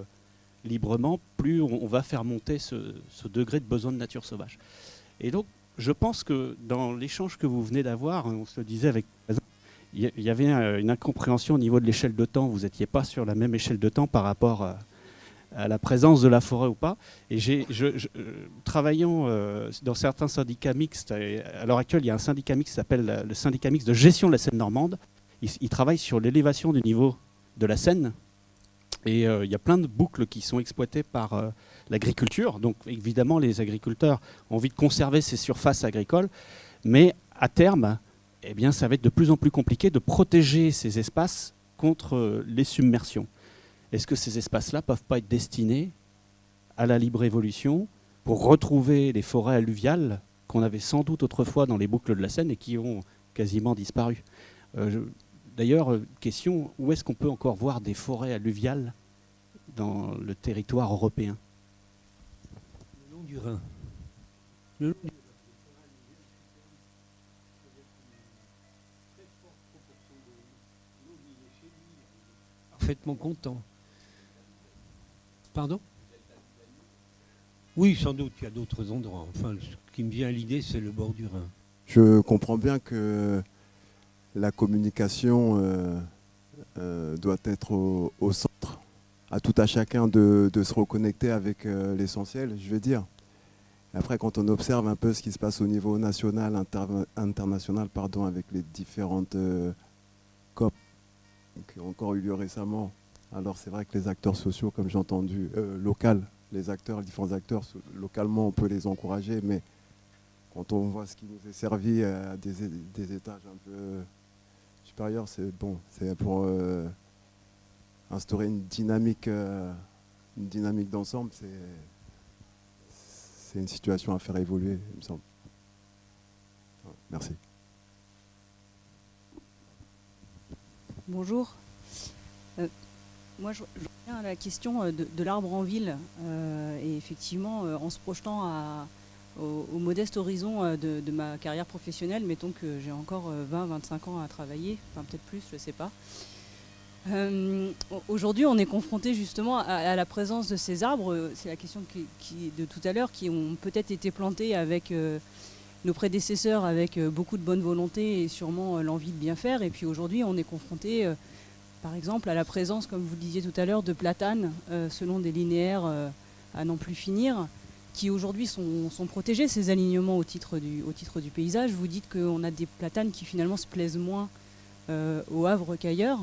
librement, plus on va faire monter ce degré de besoin de nature sauvage. Et donc, je pense que dans l'échange que vous venez d'avoir, on se le disait avec... Il y avait une incompréhension au niveau de l'échelle de temps. Vous n'étiez pas sur la même échelle de temps par rapport à la présence de la forêt ou pas. Et travaillant dans certains syndicats mixtes, à l'heure actuelle, il y a un syndicat mixte qui s'appelle le syndicat mixte de gestion de la Seine normande. Il travaille sur l'élévation du niveau de la Seine. Et il y a plein de boucles qui sont exploitées par l'agriculture. Donc évidemment, les agriculteurs ont envie de conserver ces surfaces agricoles, mais à terme, eh bien, ça va être de plus en plus compliqué de protéger ces espaces contre les submersions. Est-ce que ces espaces-là ne peuvent pas être destinés à la libre évolution pour retrouver les forêts alluviales qu'on avait sans doute autrefois dans les boucles de la Seine et qui ont quasiment disparu? D'ailleurs, question, où est-ce qu'on peut encore voir des forêts alluviales dans le territoire européen? Le long du Rhin. Le long du parfaitement content. Pardon? Oui, sans doute, il y a d'autres endroits. Enfin, ce qui me vient à l'idée, c'est le bord du Rhin. Je comprends bien que la communication doit être au centre, à tout à chacun de se reconnecter avec l'essentiel, je vais dire. Après, quand on observe un peu ce qui se passe au niveau national, international, pardon, avec les différentes COP qui ont encore eu lieu récemment, alors c'est vrai que les acteurs sociaux, comme j'ai entendu, les différents acteurs, localement, on peut les encourager, mais quand on voit ce qui nous est servi à des étages un peu supérieurs, c'est bon, c'est pour instaurer une dynamique d'ensemble, c'est une situation à faire évoluer, il me semble. Merci. Bonjour. Moi, je reviens à la question de l'arbre en ville. Et effectivement, en se projetant au modeste horizon de ma carrière professionnelle, mettons que j'ai encore 20-25 ans à travailler, enfin peut-être plus, je ne sais pas. Aujourd'hui, on est confronté justement à la présence de ces arbres. C'est la question de tout à l'heure, qui ont peut-être été plantés avec nos prédécesseurs, avec beaucoup de bonne volonté et sûrement l'envie de bien faire. Et puis aujourd'hui, on est confronté, par exemple, à la présence, comme vous le disiez tout à l'heure, de platanes, selon des linéaires à n'en plus finir, qui aujourd'hui sont protégés, ces alignements au titre du paysage. Vous dites qu'on a des platanes qui finalement se plaisent moins au Havre qu'ailleurs.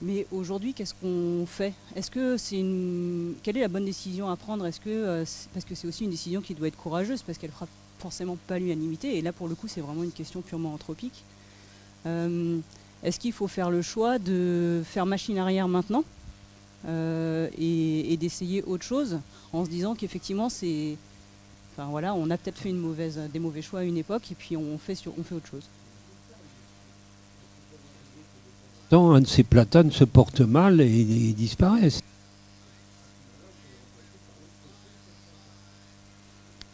Mais aujourd'hui, qu'est-ce qu'on fait? Quelle est la bonne décision à prendre? Parce que c'est aussi une décision qui doit être courageuse, parce qu'elle fera forcément pas l'unanimité. Et là, pour le coup, c'est vraiment une question purement anthropique. Est-ce qu'il faut faire le choix de faire machine arrière maintenant et d'essayer autre chose, en se disant qu'effectivement, on a peut-être fait des mauvais choix à une époque, et puis on fait autre chose? Un de ces platanes se porte mal et disparaissent.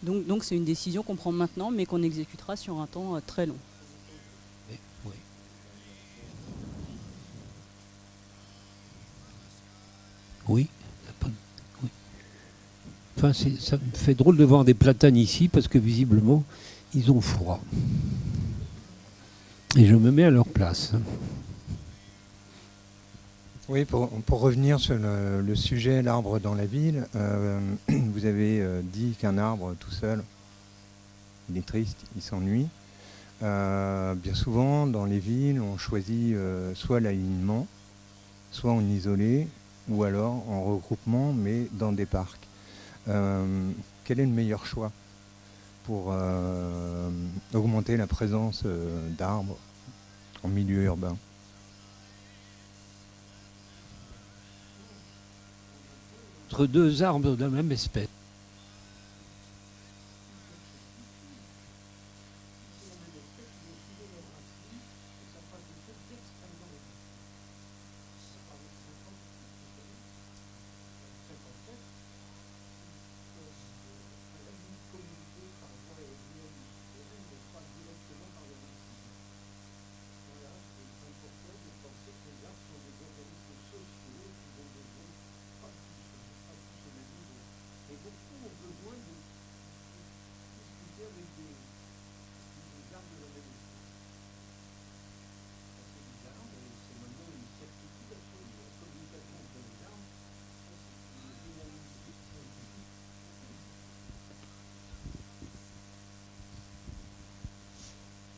Donc c'est une décision qu'on prend maintenant, mais qu'on exécutera sur un temps très long. Oui. Oui. Enfin, ça me fait drôle de voir des platanes ici, parce que visiblement, ils ont froid. Et je me mets à leur place. Oui, pour revenir sur le sujet, l'arbre dans la ville, vous avez dit qu'un arbre tout seul, il est triste, il s'ennuie. Bien souvent, dans les villes, on choisit soit l'alignement, soit en isolé, ou alors en regroupement, mais dans des parcs. Quel est le meilleur choix pour augmenter la présence d'arbres en milieu urbain? Entre deux arbres de la même espèce.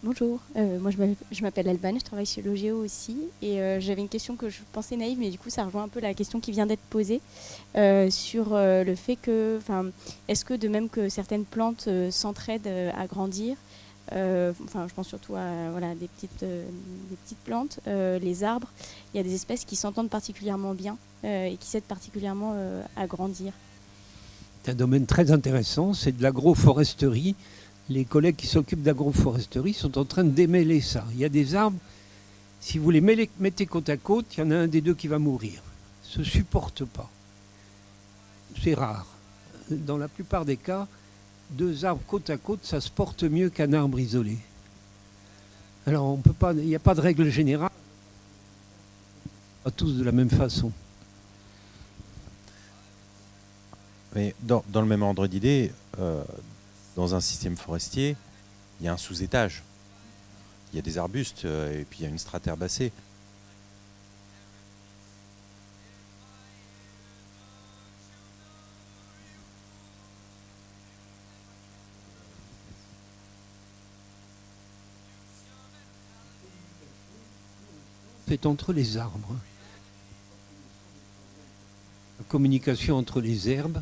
Bonjour, moi je m'appelle Alban, je travaille chez Logéo aussi et j'avais une question que je pensais naïve mais du coup ça rejoint un peu la question qui vient d'être posée sur le fait que, est-ce que de même que certaines plantes s'entraident à grandir, je pense surtout à des petites plantes, les arbres, il y a des espèces qui s'entendent particulièrement bien et qui s'aident particulièrement à grandir. C'est un domaine très intéressant, c'est de l'agroforesterie. Les collègues qui s'occupent d'agroforesterie sont en train de démêler ça. Il y a des arbres, si vous les mettez côte à côte, il y en a un des deux qui va mourir. Ils ne se supportent pas. C'est rare. Dans la plupart des cas, 2 arbres côte à côte, ça se porte mieux qu'un arbre isolé. Alors on peut pas, il n'y a pas de règle générale. Pas tous de la même façon. Mais dans le même ordre d'idée, dans un système forestier, il y a un sous-étage. Il y a des arbustes et puis il y a une strate herbacée. C'est entre les arbres. La communication entre les herbes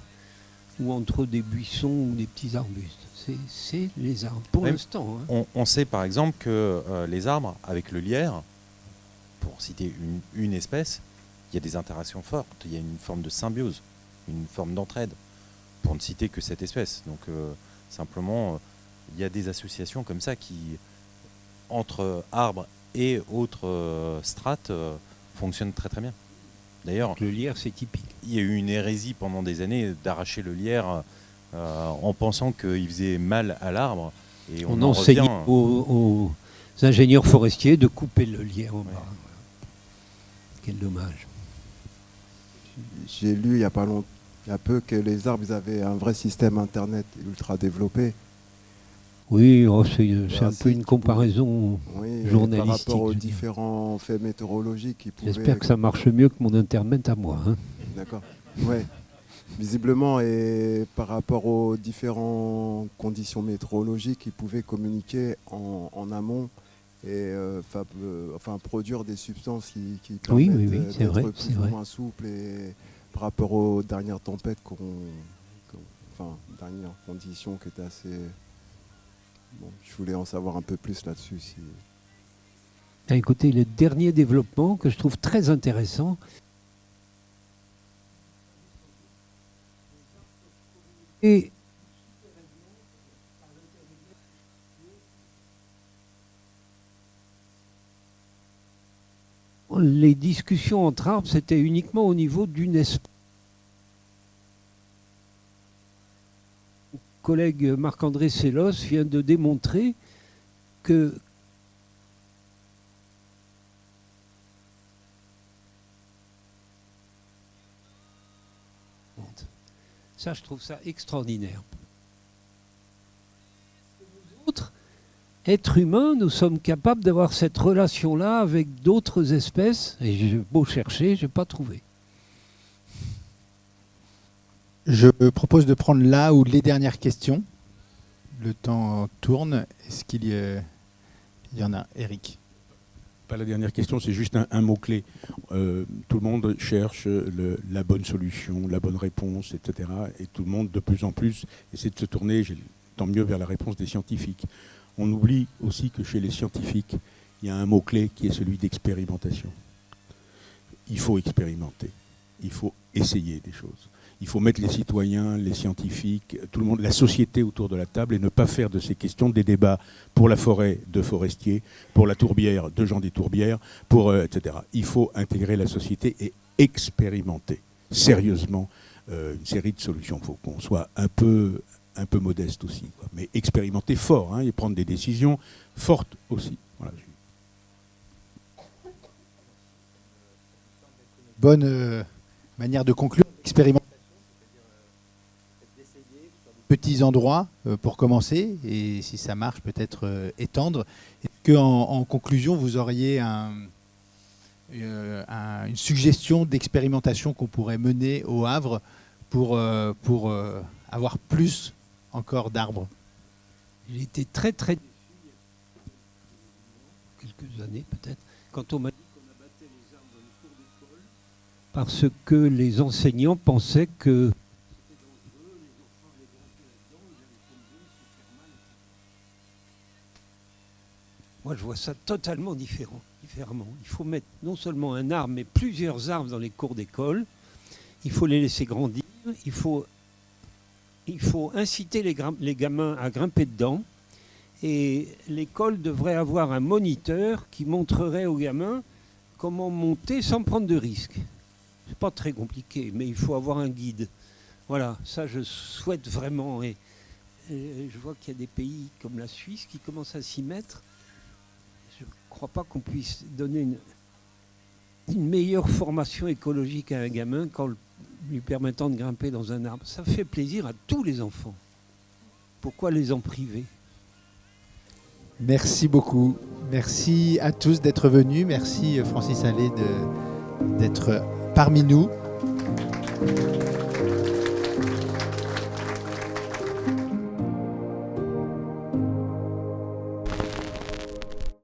ou entre des buissons ou des petits arbustes. C'est les arbres, pour l'instant. Hein. On sait par exemple que les arbres, avec le lierre, pour citer une espèce, il y a des interactions fortes, il y a une forme de symbiose, une forme d'entraide, pour ne citer que cette espèce. Donc simplement, il y a des associations comme ça qui, entre arbres et autres strates, fonctionnent très très bien. D'ailleurs, le lierre, c'est typique. Il y a eu une hérésie pendant des années d'arracher le lierre en pensant qu'il faisait mal à l'arbre. Et on enseignait aux ingénieurs forestiers de couper le lierre en bas. Quel dommage. J'ai lu il y a peu que les arbres ils avaient un vrai système internet ultra développé. Oui, c'est un peu une comparaison journalistique. Par rapport aux différents faits météorologiques qui pouvaient... J'espère que ça marche mieux que mon internet à moi. Hein. D'accord. Ouais. Visiblement, et par rapport aux différentes conditions météorologiques, ils pouvaient communiquer en amont et produire des substances qui permettent d'être plus ou moins souples et par rapport aux dernières tempêtes dernières conditions qui étaient assez... Bon, je voulais en savoir un peu plus là-dessus. Écoutez, le dernier développement que je trouve très intéressant, et les discussions entre arbres, c'était uniquement au niveau d'une espèce. Mon collègue Marc-André Sellos vient de démontrer que ça, je trouve ça extraordinaire. Nous autres, êtres humains, nous sommes capables d'avoir cette relation-là avec d'autres espèces, et j'ai beau chercher, je n'ai pas trouvé. Je propose de prendre là ou les dernières questions. Le temps tourne. Est-ce qu'il y en a, Eric? Pas la dernière question, c'est juste un mot-clé. Tout le monde cherche la bonne solution, la bonne réponse, etc. Et tout le monde, de plus en plus, essaie de se tourner, tant mieux, vers la réponse des scientifiques. On oublie aussi que chez les scientifiques, il y a un mot-clé qui est celui d'expérimentation. Il faut expérimenter. Il faut essayer des choses. Il faut mettre les citoyens, les scientifiques, tout le monde, la société autour de la table et ne pas faire de ces questions des débats pour la forêt de forestiers, pour la tourbière de gens des tourbières, etc. Il faut intégrer la société et expérimenter sérieusement une série de solutions. Il faut qu'on soit un peu modeste aussi, quoi. Mais expérimenter fort et prendre des décisions fortes aussi. Voilà. Bonne manière de conclure. Expérimentation, petits endroits pour commencer, et si ça marche, peut-être étendre. Est-ce qu'en conclusion, vous auriez une suggestion d'expérimentation qu'on pourrait mener au Havre pour avoir plus encore d'arbres? Il était très très quelques années peut-être, quand on m'a dit qu'on abattait les arbres dans les cours d'école parce que les enseignants pensaient que c'était dangereux, les enfants allaient grimper là-dedans, ils allaient tomber, se faire mal, etc. Moi, je vois ça totalement différemment. Il faut mettre non seulement un arbre, mais plusieurs arbres dans les cours d'école. Il faut les laisser grandir. Il faut inciter les gamins à grimper dedans. Et l'école devrait avoir un moniteur qui montrerait aux gamins comment monter sans prendre de risques. C'est pas très compliqué, mais il faut avoir un guide. Voilà, ça je souhaite vraiment. Et je vois qu'il y a des pays comme la Suisse qui commencent à s'y mettre. Je ne crois pas qu'on puisse donner une meilleure formation écologique à un gamin qu'en lui permettant de grimper dans un arbre. Ça fait plaisir à tous les enfants. Pourquoi les en priver ? Merci beaucoup. Merci à tous d'être venus. Merci Francis Allais d'être parmi nous.